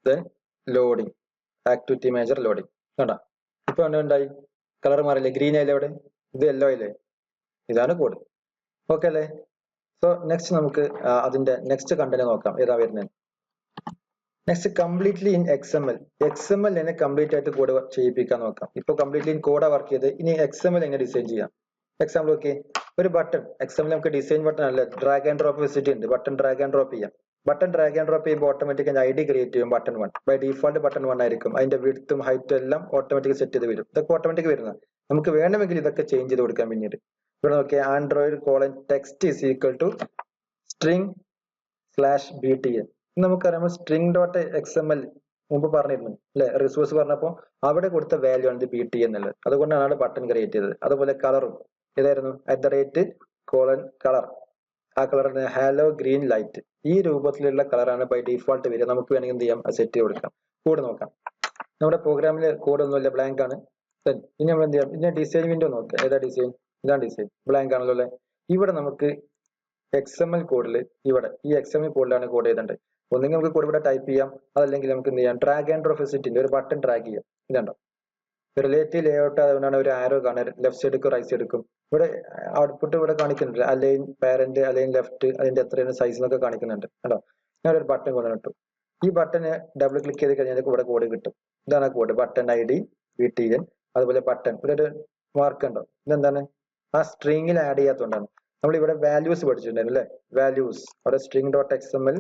then loading, activity major loading. കണ്ടോ, ഇപ്പൊ ഉണ്ടായി കളർ മാറില്ലേ, ഗ്രീൻ ആയില്ലേ അവിടെ, ഇത് യെല്ലോ ആയില്ലേ. ഇതാണ് കോഡ്. ഓക്കെ അല്ലേ? സോ നെക്സ്റ്റ് നമുക്ക് അതിന്റെ നെക്സ്റ്റ് കണ്ടന്റ് നോക്കാം. ഏതാ വരുന്നത്? Next completely in XML. XML എങ്ങനെ കംപ്ലീറ്റ് ആയിട്ട് കോഡ് ചെയ്യിപ്പിക്കാൻ നോക്കാം. ഇപ്പൊ കംപ്ലീറ്റ്ലി ഇൻ കോഡാ വർക്ക് ചെയ്ത്, ഇനി XML എങ്ങനെ ഡിസൈൻ ചെയ്യാം. എക്സാമ്പിൾ ഓക്കെ, ഒരു ബട്ടൺ XML നമുക്ക് ഡിസൈൻ ബട്ടൺ അല്ല, ഡ്രാഗ് ആൻഡ് ഡ്രോപ്പ് ഫെസിലിറ്റി ഉണ്ട്. ബട്ടൺ ഡ്രാഗ് ആൻഡ് ഡ്രോപ്പ് ചെയ്യാം. ബട്ടൺ ഡ്രാഗ് ആൻഡ് ഡ്രോപ്പ് ചെയ്യുമ്പോൾ ഓട്ടോമാറ്റിക് ID ക്രിയേറ്റ് ചെയ്യും. ബട്ടൺ 1 ബൈ ഡിഫോൾട്ട് ബട്ടൺ 1 ആയിരിക്കും. അതിന്റെ വിഡ്ത്തും ഹൈറ്റും എല്ലാം ഓട്ടോമാറ്റിക് സെറ്റ് ചെയ്ത് വരും. ഇതൊക്കെ ഓട്ടോമാറ്റിക് വരുന്നത്. നമുക്ക് വേണമെങ്കിൽ ഇതൊക്കെ ചേഞ്ച് ചെയ്ത് കൊടുക്കാം പിന്നീട്. ഇവിടെ നോക്കിയാൽ Android text is equal to string/btn. നമുക്കറിയാം string ഡോട്ട് XML മുമ്പ് പറഞ്ഞിരുന്നു അല്ലെ, റിസോഴ്സ് പറഞ്ഞപ്പോൾ അവിടെ കൊടുത്ത വാല്യൂ ആണ് ഇത് BTN എന്നുള്ളത്. അതുകൊണ്ടാണ് ബട്ടൺ ക്രിയേറ്റ് ചെയ്തത്. അതുപോലെ കളറും ഏതായിരുന്നു, @color. ആ കളർ ഹാലോ ഗ്രീൻ ലൈറ്റ്. ഈ രൂപത്തിലുള്ള കളറാണ് ബൈ ഡിഫോൾട്ട് വരിക. നമുക്ക് വേണമെങ്കിൽ എന്ത് ചെയ്യാം, സെറ്റ് ചെയ്ത് കൊടുക്കാം. കോഡ് നോക്കാം. നമ്മുടെ പ്രോഗ്രാമിൽ കോഡ് ഒന്നുമില്ല, ബ്ലാങ്ക് ആണ്. ഇനി നമ്മൾ എന്ത് ചെയ്യാം, ഇതിന്റെ ഡിസൈൻ വിൻഡോ നോക്കാം. ഏതാ ഡിസൈൻ? ഇതാണ് ഡിസൈൻ, ബ്ലാങ്ക് ആണല്ലോ അല്ലെ. ഇവിടെ നമുക്ക് XML കോഡിൽ ഇവിടെ ഈ XML കോഡിലാണ് കോഡ് ചെയ്തേണ്ടത്. ഒന്നെങ്കിൽ നമുക്ക് കോഡ് ഇവിടെ ടൈപ്പ് ചെയ്യാം, അതല്ലെങ്കിൽ നമുക്ക് എന്ത് ചെയ്യാം, ഡ്രാഗ് ആൻഡ് ഡ്രോപ്പ് ഫെസിലിറ്റി ഒരു ബട്ടൺ ഡ്രാഗ് ചെയ്യാം. ഇതുണ്ടോ, റിലേറ്റീവ് ലേഔട്ട് ആയതുകൊണ്ടാണ് ഒരു ആരോ കാണാൻ ലെഫ്റ്റ് സൈഡിക്കും റൈറ്റ് സൈഡിക്കും. ഇവിടെ ഔട്ട്പുട്ട് ഇവിടെ കാണിക്കുന്നുണ്ട്, അലൈൻ പാരന്റ്, അലൈൻ ലെഫ്റ്റ്, അതിന്റെ എത്രയാണ് സൈസ് എന്നൊക്കെ കാണിക്കുന്നുണ്ട്. കേട്ടോ, ഞാനൊരു ബട്ടൺ കൊണ്ടുവന്നിട്ടു. ഈ ബട്ടന് ഡബിൾ ക്ലിക്ക് ചെയ്ത് കഴിഞ്ഞാൽ ഇവിടെ കോഡ് കിട്ടും. ഇതാണ് കോഡ്. Button ID BTN. അതുപോലെ ബട്ടൺ ഇവിടെ ഒരു മാർക്ക് ഉണ്ടോ, ഇതെന്താണ്, ആ സ്ട്രിങ്ങിൽ ആഡ് ചെയ്യാത്തതുകൊണ്ടാണ്. നമ്മൾ ഇവിടെ വാല്യൂസ് പഠിച്ചിട്ടുണ്ടായിരുന്നു അല്ലെ, വാല്യൂസ്. അവിടെ string.xml.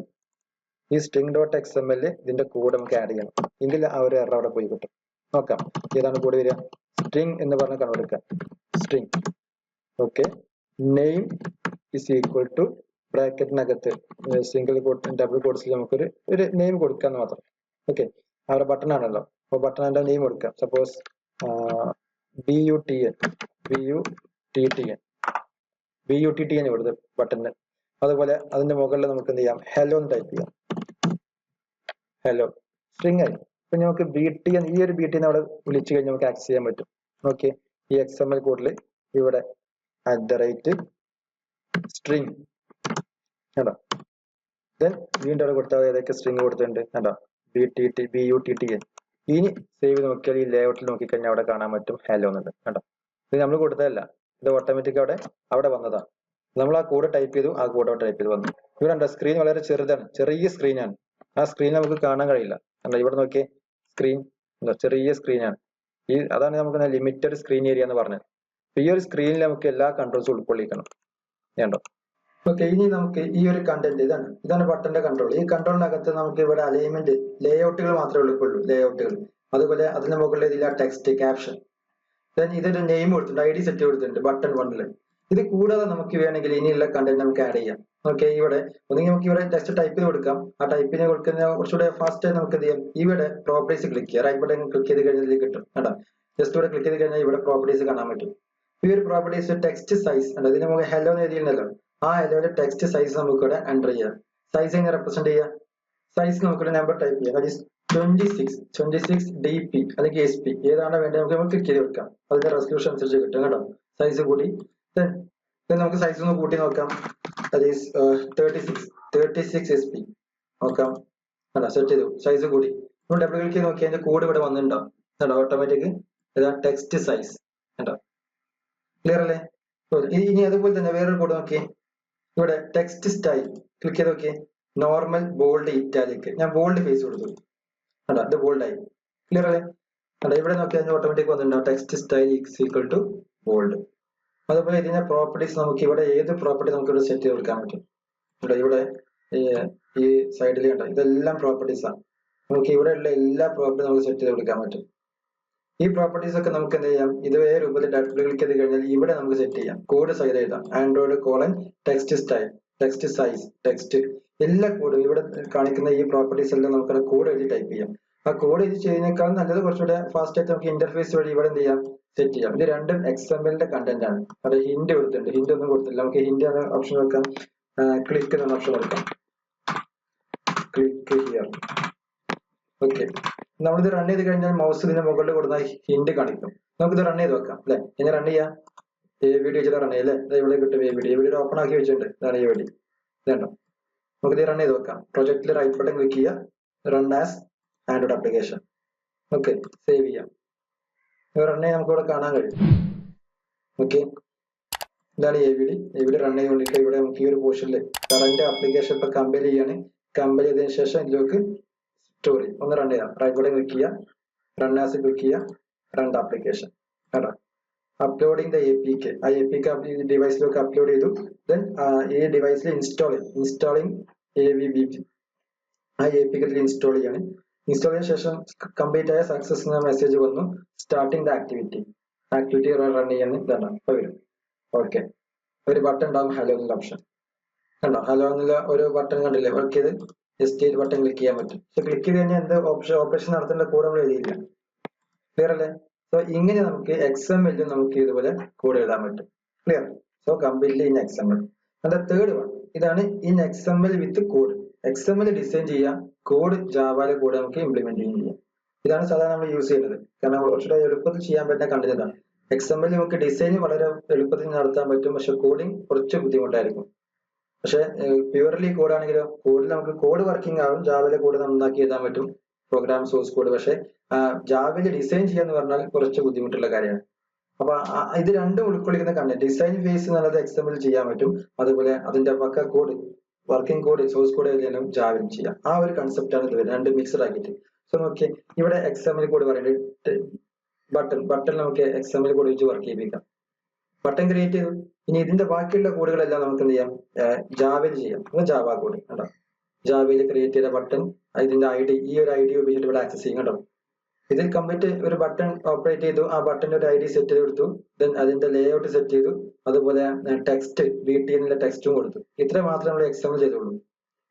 ഈ string.xml ഇതിന്റെ കോഡ് നമുക്ക് ആഡ് ചെയ്യണം, എങ്കിൽ ആ ഒരു എറർ അവിടെ പോയി കിട്ടും. നോക്കാം ഏതാണ് കോഡ് വരിക. സ്ട്രിങ് എന്ന് പറഞ്ഞ കൺവേർട്ട് എടുക്കാം. String okay, name is equal to ബ്രാക്കറ്റിനകത്ത് സിംഗിൾ കോട്ട് ഡബിൾ കോട്ട്സിൽ നമുക്കൊരു നെയിം കൊടുക്കാന്ന് മാത്രം. ഓക്കെ, അവിടെ ബട്ടൺ ആണല്ലോ, അപ്പോൾ ബട്ടണിന്റെ നെയിം കൊടുക്കാം. സപ്പോസ് BUTN TTN BUTTN കൊടുത്ത് ബട്ടണിന്. അതുപോലെ അതിന്റെ മുകളിൽ നമുക്ക് എന്ത് ചെയ്യാം, ഹലോ എന്ന് ടൈപ്പ് ചെയ്യാം. ഹലോ സ്ട്രിങ് ആയി. ഇപ്പൊ നമുക്ക് BTN, ഈ ഒരു BTN അവിടെ വിളിച്ചു കഴിഞ്ഞാൽ നമുക്ക് ആക്സസ് ചെയ്യാൻ പറ്റും. ഓക്കെ, ഈ XML കോഡിൽ ഇവിടെ @string കണ്ടോ. ദെൻ വീണ്ടും അവിടെ കൊടുത്താൽ ഏതൊക്കെ സ്ട്രിങ് കൊടുത്തിട്ടുണ്ട് കണ്ടോ, BUTTN. ഇനി സേവ് നോക്കിയാൽ ഈ ലേഔട്ടിൽ നോക്കിക്കഴിഞ്ഞാൽ അവിടെ കാണാൻ പറ്റും ഹലോ എന്നുണ്ട് കണ്ടോ. ഇത് നമ്മൾ കൊടുത്തതല്ല, ഇത് ഓട്ടോമാറ്റിക് അവിടെ വന്നതാ. നമ്മൾ ആ കോഡ് ടൈപ്പ് ചെയ്തു, ആ കോഡ് അവിടെ ടൈപ്പ് ചെയ്ത് വന്നു. ഇവിടെ ഉണ്ടോ, സ്ക്രീൻ വളരെ ചെറുതാണ്, ചെറിയ സ്ക്രീനാണ്. ആ സ്ക്രീൻ നമുക്ക് കാണാൻ കഴിയില്ല കണ്ടോ. ഇവിടെ നോക്കിയേ, സ്ക്രീൻ ചെറിയ സ്ക്രീനാണ്. അതാണ് നമുക്ക് ലിമിറ്റഡ് സ്ക്രീൻ ഏരിയ എന്ന് പറഞ്ഞത്. ഈ ഒരു സ്ക്രീനിൽ നമുക്ക് എല്ലാ കൺട്രോൾസും ഉൾക്കൊള്ളിക്കണം വേണ്ടോ. ഓക്കെ, ഇനി നമുക്ക് ഈ ഒരു കണ്ടന്റ് ഇതാണ് ബട്ടന്റെ കൺട്രോൾ. ഈ കൺട്രോളിനകത്ത് നമുക്ക് ഇവിടെ അലൈൻമെന്റ് ലേഔട്ടുകൾ മാത്രമേ ഉൾക്കൊള്ളൂ, ലേഔട്ടുകൾ. അതുപോലെ അതിന് മുകളിൽ ഇതില്ല ടെക്സ്റ്റ് ക്യാപ്ഷൻ. ദെൻ ഇതൊരു നെയിം കൊടുത്തിട്ടുണ്ട്, ID സെറ്റ് കൊടുത്തിട്ടുണ്ട് ബട്ടൺ 1. ഇത് കൂടാതെ നമുക്ക് വേണമെങ്കിൽ ഇനിയുള്ള കണ്ടന്റ് നമുക്ക് ആഡ് ചെയ്യാം. ഓക്കെ, ഇവിടെ ഒന്നെങ്കിൽ നമുക്ക് ഇവിടെ ടെക്സ്റ്റ് ടൈപ്പ് ചെയ്ത് കൊടുക്കാം. ആ ടൈപ്പിന് കൊടുക്കുന്ന കുറച്ചുകൂടെ ഫാസ്റ്റ് ആയി നമുക്ക് എന്ത് ചെയ്യാം, ഇവിടെ പ്രോപ്പർട്ടീസ് ക്ലിക്ക് ചെയ്യാം. റൈറ്റ് ബട്ടൺ ക്ലിക്ക് ചെയ്ത് കഴിഞ്ഞാൽ കിട്ടും കേട്ടോ. ജസ്റ്റ് ഇവിടെ ക്ലിക്ക് ചെയ്ത് കഴിഞ്ഞാൽ ഇവിടെ പ്രോപ്പർട്ടീസ് കാണാൻ പറ്റും. ഈ ഒരു പ്രോപ്പർട്ടീസ് ടെക്സ്റ്റ് സൈസ് ഉണ്ട്, ഇതിന് നമുക്ക് ഹെല്ലോ എന്ന് എഴുതിയിട്ടുണ്ടല്ലോ. ആ ഹെല്ലോയുടെ ടെക്സ്റ്റ് സൈസ് നമുക്ക് ഇവിടെ എൻ്റർ ചെയ്യാം. സൈസ് എങ്ങനെ റെപ്രസെന്റ് ചെയ്യാം, സൈസ് നമുക്കൊരു നമ്പർ ടൈപ്പ് ചെയ്യാം. ദാറ്റ് ഈസ് 26 DP അല്ലെങ്കിൽ SP, ഏതാണ് വേണ്ടത് നമുക്ക് ക്ലിക്ക് ചെയ്ത് കൊടുക്കാം. അതിന്റെ റെസൊല്യൂഷൻ അനുസരിച്ച് കിട്ടും കേട്ടോ. സൈസ് കൂടി നമുക്ക് സൈസ് ഒന്ന് കൂട്ടി നോക്കാം. ദാറ്റ് ഈസ് 36 SP നോക്കാം കേട്ടോ. സെറ്റ് ചെയ്തു, സൈസ് കൂടി. നമ്മൾ ഡബിൾ ക്ലിക്ക് ചെയ്ത് നോക്കിയാൽ അതിന്റെ കോഡ് ഇവിടെ വന്നിട്ടുണ്ടോ കേട്ടോ, ഓട്ടോമാറ്റിക് ടെക്സ്റ്റ് സൈസ് കേട്ടോ. ക്ലിയർ അല്ലേ. ഇനി അതുപോലെ തന്നെ വേറൊരു കോഡ് നോക്കിയേ, ഇവിടെ ടെക്സ്റ്റ് സ്റ്റൈൽ ക്ലിക്ക് ചെയ്ത് നോക്കിയേ, നോർമൽ, ബോൾഡ്, ഇറ്റാലിക്. ഞാൻ ബോൾഡ് ഫേസ് കൊടുത്തു കേട്ടോ, ഇത് ബോൾഡ് ആയി. ക്ലിയർ അല്ലേ. അല്ല ഇവിടെ നോക്കിയാൽ ഓട്ടോമാറ്റിക് വന്നിട്ടുണ്ടോ, text style equal to bold. അതുപോലെ ഇതിന്റെ പ്രോപ്പർട്ടീസ് നമുക്ക് ഇവിടെ ഏത് പ്രോപ്പർട്ടി നമുക്ക് ഇവിടെ സെറ്റ് ചെയ്ത് കൊടുക്കാൻ പറ്റും. ഇവിടെ ഈ സൈഡിൽ കണ്ടോ, ഇതെല്ലാം പ്രോപ്പർട്ടീസ് ആണ്. നമുക്ക് ഇവിടെ ഉള്ള എല്ലാ പ്രോപ്പർട്ടി നമുക്ക് സെറ്റ് ചെയ്ത് കൊടുക്കാൻ പറ്റും. ഈ പ്രോപ്പർട്ടീസ് ഒക്കെ നമുക്ക് എന്ത് ചെയ്യാം, ഇതേ രൂപത്തിൽ ഡബിൾ ക്ലിക്ക് ചെയ്ത് കഴിഞ്ഞാൽ ഇവിടെ നമുക്ക് സെറ്റ് ചെയ്യാം. കോഡ് സൈഡ് എഴുതാം, Android colon text style, text size, text, എല്ലാ കോഡും ഇവിടെ കാണിക്കുന്ന ഈ പ്രോപ്പർട്ടീസ് എല്ലാം നമുക്ക് കോഡ് എഴുതി ടൈപ്പ് ചെയ്യാം. ആ കോഡ് എഴുതി ചെയ്യുന്നതിനേക്കാൾ നല്ലത് കുറച്ചുകൂടെ ഫാസ്റ്റ് ആയിട്ട് നമുക്ക് ഇന്റർഫേസ് വഴി ഇവിടെ എന്ത് ചെയ്യാം, സെറ്റ് ചെയ്യാം. ഇത് രണ്ടും XML കണ്ടന്റ് ആണ്. അത് ഹിന്റ് കൊടുത്തിട്ടുണ്ട്, ഹിന്റ് ഒന്നും കൊടുത്തില്ല. നമുക്ക് ഹിന്റ് എന്ന ഓപ്ഷൻ കൊടുക്കാം, ക്ലിക്ക് എന്ന ഓപ്ഷൻ കൊടുക്കാം, ക്ലിക്ക് ഹിയർ. ഓക്കെ, നമ്മളിത് റൺ ചെയ്ത് കഴിഞ്ഞാൽ മൗസ് ഇതിന്റെ മുകളിൽ കൊടുത്ത ഹിന്റ് കാണിക്കും. നമുക്കിത് റൺ ചെയ്ത് വെക്കാം അല്ലെ. എങ്ങനെ റൺ ചെയ്യാം, AVD വെച്ചിട്ട് റൺ ചെയ്യാം അല്ലെ. ഇവിടെ കിട്ടും AVD ഓപ്പൺ ആക്കി വെച്ചിട്ടുണ്ട്. ഇതാണ് AVD, ഇതുണ്ടോ. നമുക്കിത് റൺ ചെയ്ത് വെക്കാം. പ്രൊജക്റ്റിൽ റൈറ്റ് ബട്ടൺ ക്ലിക്ക് ചെയ്യുക, run as Android application. Okay, save ചെയ്യാം. റൺ ചെയ്യാൻ നമുക്ക് ഇവിടെ കാണാൻ കഴിയും. ഓക്കെ, ഇതാണ് AVD റൺ ചെയ്തുകൊണ്ടിരിക്കുക. ഇവിടെ നമുക്ക് ഈ ഒരു പോർഷനിൽ കറന്റ് ആപ്ലിക്കേഷൻ ഇപ്പൊ കമ്പയർ ചെയ്യാണ്. കമ്പയർ ചെയ്തതിനു ശേഷം ഇതിലേക്ക് സ്റ്റോറി ഒന്ന് റൺ ചെയ്യാം. റൈറ്റ് ബട്ടൺ ക്ലിക്ക് ചെയ്യുക, റൺ ആസ് ക്ലിക്ക് ചെയ്യുക, റൺ ആപ്ലിക്കേഷൻ കേട്ടോ. അപ്ലോഡിംഗ് ദ APK, ആ APK ഡിവൈസിലേക്ക് അപ്ലോഡ് ചെയ്തു. ദെൻ ഈ ഡിവൈസിൽ ഇൻസ്റ്റാളിംഗ് AVBP, ആ APK ഇൻസ്റ്റാൾ ചെയ്യാണ്. ഇൻസ്റ്റാൾ ചെയ്ത ശേഷം കംപ്ലീറ്റ് ആയ സക്സസ് എന്ന മെസ്സേജ് വന്നു. സ്റ്റാർട്ടിംഗ് ദ ആക്ടിവിറ്റി റൺ ചെയ്യാൻ ഇതാണ് ഇപ്പൊ വരും. ഓക്കെ, ഒരു ബട്ടൺ ഉണ്ടാവും, ഹലോ എന്നുള്ള ഓപ്ഷൻ കണ്ടോ. ഹലോ എന്നുള്ള ഒരു ബട്ടൺ കണ്ടില്ലേ, വർക്ക് ചെയ്ത് ജസ്റ്റ് ഈ ബട്ടൺ ക്ലിക്ക് ചെയ്യാൻ പറ്റും. പക്ഷെ ക്ലിക്ക് ചെയ്ത് കഴിഞ്ഞാൽ എന്ത് ഓപ്പറേഷൻ നടത്തേണ്ട കോഡ് നമ്മൾ എഴുതിയില്ല. ക്ലിയർ അല്ലേ. സോ ഇങ്ങനെ നമുക്ക് XML നമുക്ക് ഇതുപോലെ കോഡ് എഴുതാൻ പറ്റും. Clear. So completely in XML. അതിന്റെ തേർഡ് വൺ ഇതാണ് in XML with code. XML design ചെയ്യാം, കോഡ് ജാവയിലെ കോഡ് നമുക്ക് ഇംപ്ലിമെന്റ് ചെയ്യാം. ഇതാണ് സാധാരണ നമ്മൾ യൂസ് ചെയ്യുന്നത്. കാരണം കുറച്ചുകൂടെ എളുപ്പത്തിൽ ചെയ്യാൻ പറ്റുന്ന കണ്ടന്റാണ്. XML നമുക്ക് ഡിസൈൻ വളരെ എളുപ്പത്തിൽ നടത്താൻ പറ്റും, പക്ഷെ കോഡിങ് കുറച്ച് ബുദ്ധിമുട്ടായിരിക്കും. പക്ഷെ പ്യൂർലി കോഡ് ആണെങ്കിലോ, കോഡിൽ നമുക്ക് കോഡ് വർക്കിംഗ് ആവും. ജാവയിലെ കോഡ് നന്നാക്കി എഴുതാൻ പറ്റും, പ്രോഗ്രാം സോഴ്സ് കോഡ്. പക്ഷെ ജാവയിൽ ഡിസൈൻ ചെയ്യാന്ന് പറഞ്ഞാൽ കുറച്ച് ബുദ്ധിമുട്ടുള്ള കാര്യമാണ്. അപ്പൊ ഇത് രണ്ടും ഉൾക്കൊള്ളിക്കുന്ന കണ്ടന്റ് ഡിസൈൻ ഫേസ് എന്നുള്ളത് XML ചെയ്യാൻ പറ്റും. അതുപോലെ അതിന്റെ pucca code working code source code എഴുതിയാലും ജാവയിൽ ചെയ്യാം. ആ ഒരു കൺസെപ്റ്റ് ആണ് ഇത് വരുന്നത്, രണ്ട് മിക്സഡ് ആക്കിയിട്ട്. സോ നോക്കിയേ, ഇവിടെ XML കോഡ് പറയുന്നത് ബട്ടൺ നമുക്ക് XML കോഡ് വെച്ച് വർക്ക് ചെയ്യിപ്പിക്കാം. ബട്ടൺ ക്രിയേറ്റ് ചെയ്തു. ഇനി ഇതിന്റെ ബാക്കിയുള്ള കോഡുകളെല്ലാം നമുക്ക് എന്ത് ചെയ്യാം, ജാവയിൽ ചെയ്യാം. ജാവ കോഡ് കണ്ടോ, ജാവയിൽ ക്രിയേറ്റ് ചെയ്ത ബട്ടൺ, ഇതിന്റെ ID, ഈ ഒരു ID ഉപയോഗിച്ചിട്ട് ഇവിടെ ആക്സസ് ചെയ്യും കേട്ടോ. ഇതിൽ കംപ്ലീറ്റ് ഒരു ബട്ടൺ ഓപ്പറേറ്റ് ചെയ്തു, ആ ബട്ടന്റെ ഒരു ID സെറ്റ് ചെയ്ത് കൊടുത്തു. ദെൻ അതിന്റെ ലേഔട്ട് സെറ്റ് ചെയ്തു. അതുപോലെ ടെക്സ്റ്റ് BT എന്നുള്ള ടെക്സ്റ്റും കൊടുത്തു. ഇത്ര മാത്രമേ നമ്മൾ XML ചെയ്തുള്ളൂ.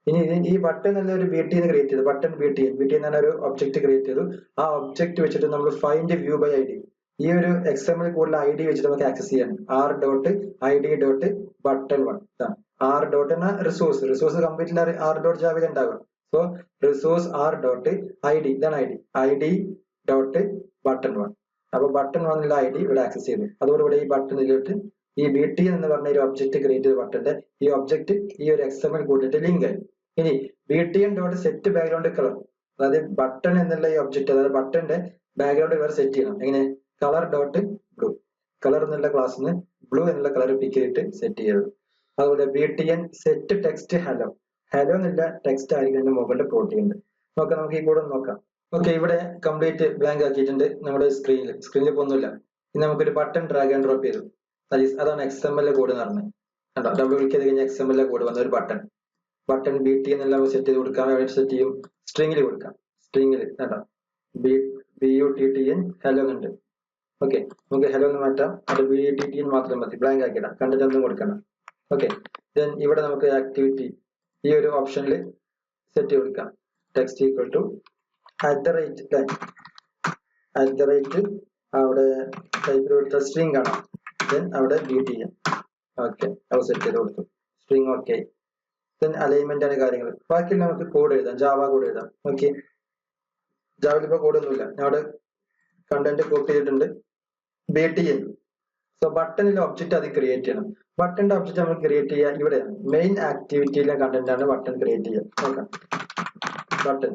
ഇനി ഈ ബട്ടൺ എന്നുള്ള ഒരു BT ക്രിയേറ്റ് ചെയ്തു. ബട്ടൺ BT എന്ന് പറഞ്ഞ ഒരു ഒബ്ജക്ട് ക്രിയേറ്റ് ചെയ്തു. ആ ഒബ്ജക്ട് വെച്ചിട്ട് നമ്മൾ ഫൈൻഡ് വ്യൂ ബൈ ID, ഈ ഒരു XML കോഡിൽ ID വെച്ചിട്ട് നമുക്ക് ആക്സസ് ചെയ്യാൻ r.id.button1 r ഡോട്ട് എന്ന റിസോഴ്സ് കംപ്ലീറ്റ്ലി r.java ഉണ്ടാവുക. സോ റിസോഴ്സ് r.id ഇതാണ് id button1. അപ്പൊ button1 എന്നുള്ള ID ഇവിടെ ആക്സസ് ചെയ്യുന്നു. അതോടുകൂടി ഈ ബട്ടണിലോട്ട് ഈ btn എന്ന് പറഞ്ഞ ഒരു ഒബ്ജക്ട് ക്രിയേറ്റ് ചെയ്ത ബട്ടന്റെ ഈ ഒബ്ജക്ട് ഈ ഒരു XML കോഡിലേക്ക് ലിങ്ക് ആയി. ഇനി btn.set ബാക്ക്ഗ്രൗണ്ട് കളർ, അതായത് ബട്ടൺ എന്നുള്ള ഈ ഒബ്ജക്ട്, അതായത് ബട്ടന്റെ ബാക്ക്ഗ്രൗണ്ട് കളർ സെറ്റ് ചെയ്യണം. എങ്ങനെ? കളർ.ബ്ലൂ, കളർ എന്നുള്ള ക്ലാസ്സിന് ബ്ലൂ എന്നുള്ള കളർ പിക്ക് ചെയ്തിട്ട് സെറ്റ് ചെയ്യരുത്. അതുപോലെ btn സെറ്റ് ടെക്സ്റ്റ് ഹലോ എന്നുള്ള ടെക്സ്റ്റ് ആയിരിക്കും അതിന്റെ മുകളിൽ പ്ലോട്ട് ചെയ്യുന്നത്. നമുക്ക് ഈ കൂടെ നോക്കാം. ഓക്കെ, ഇവിടെ കംപ്ലീറ്റ് ബ്ലാങ്ക് ആക്കിയിട്ടുണ്ട് നമ്മുടെ സ്ക്രീനിൽ ഇപ്പൊ ഒന്നുമില്ല. ഇനി നമുക്കൊരു ബട്ടൺ ഡ്രാഗ് ആൻഡ് ഡ്രോപ്പ് ചെയ്തു. അതാണ് XML കോഡ് എന്ന് പറഞ്ഞത്. കണ്ടോ, ഡബിൾ ക്ലിക്ക് ചെയ്ത് കഴിഞ്ഞാൽ XML കോഡ് വന്ന ഒരു ബട്ടൺ BT എന്നെല്ലാം സെറ്റ് ചെയ്ത് കൊടുക്കാം. എവിടെ സെറ്റ് ചെയ്യും? സ്ട്രിങ്ങിൽ കൊടുക്കാം. സ്ട്രിങ്ങിൽ കണ്ടോ BUTTN ഹലോ എന്നുണ്ട്. ഓക്കെ, നമുക്ക് ഹലോ എന്ന് മാറ്റാം. അത് BUTTN മാത്രം മതി, ബ്ലാങ്ക് ആക്കിയിടാം, കണ്ടിട്ട് ഒന്നും കൊടുക്കണം. ഓക്കെ, ദെൻ ഇവിടെ നമുക്ക് ആക്ടിവിറ്റി ഈ ഒരു ഓപ്ഷനിൽ സെറ്റ് കൊടുക്കാം. ടെക്സ്റ്റ് ഈക്വൽ ടു @ അവിടെ ടൈപ്പ് കൊടുത്ത സ്ട്രിങ് കാണാം. ദെൻ അവിടെ BTN. ഓക്കെ, അത് സെറ്റ് ചെയ്ത് കൊടുത്തു. String okay. ദെൻ അലൈൻമെന്റ് ആണ് കാര്യങ്ങൾ. ബാക്കി നമുക്ക് കോഡ് എഴുതാം, ജാവ കോഡ് എഴുതാം. ഓക്കെ, ജാവയിൽ ഇപ്പോൾ കോഡ് ഒന്നുമില്ല. ഞാൻ അവിടെ കണ്ടന്റ് കോപ്പി ചെയ്തിട്ടുണ്ട്. BTN. സോ ബട്ടണിലെ ഒബ്ജക്റ്റ് അത് ക്രിയേറ്റ് ചെയ്യണം. ബട്ടന്റെ ഒബ്ജക്റ്റ് നമ്മൾ ക്രിയേറ്റ് ചെയ്യുക ഇവിടെയാണ്. മെയിൻ ആക്ടിവിറ്റിയിലെ കണ്ടന്റ് ആണ് ബട്ടൺ ക്രിയേറ്റ് ചെയ്യുക. നോക്കാം, ബട്ടൺ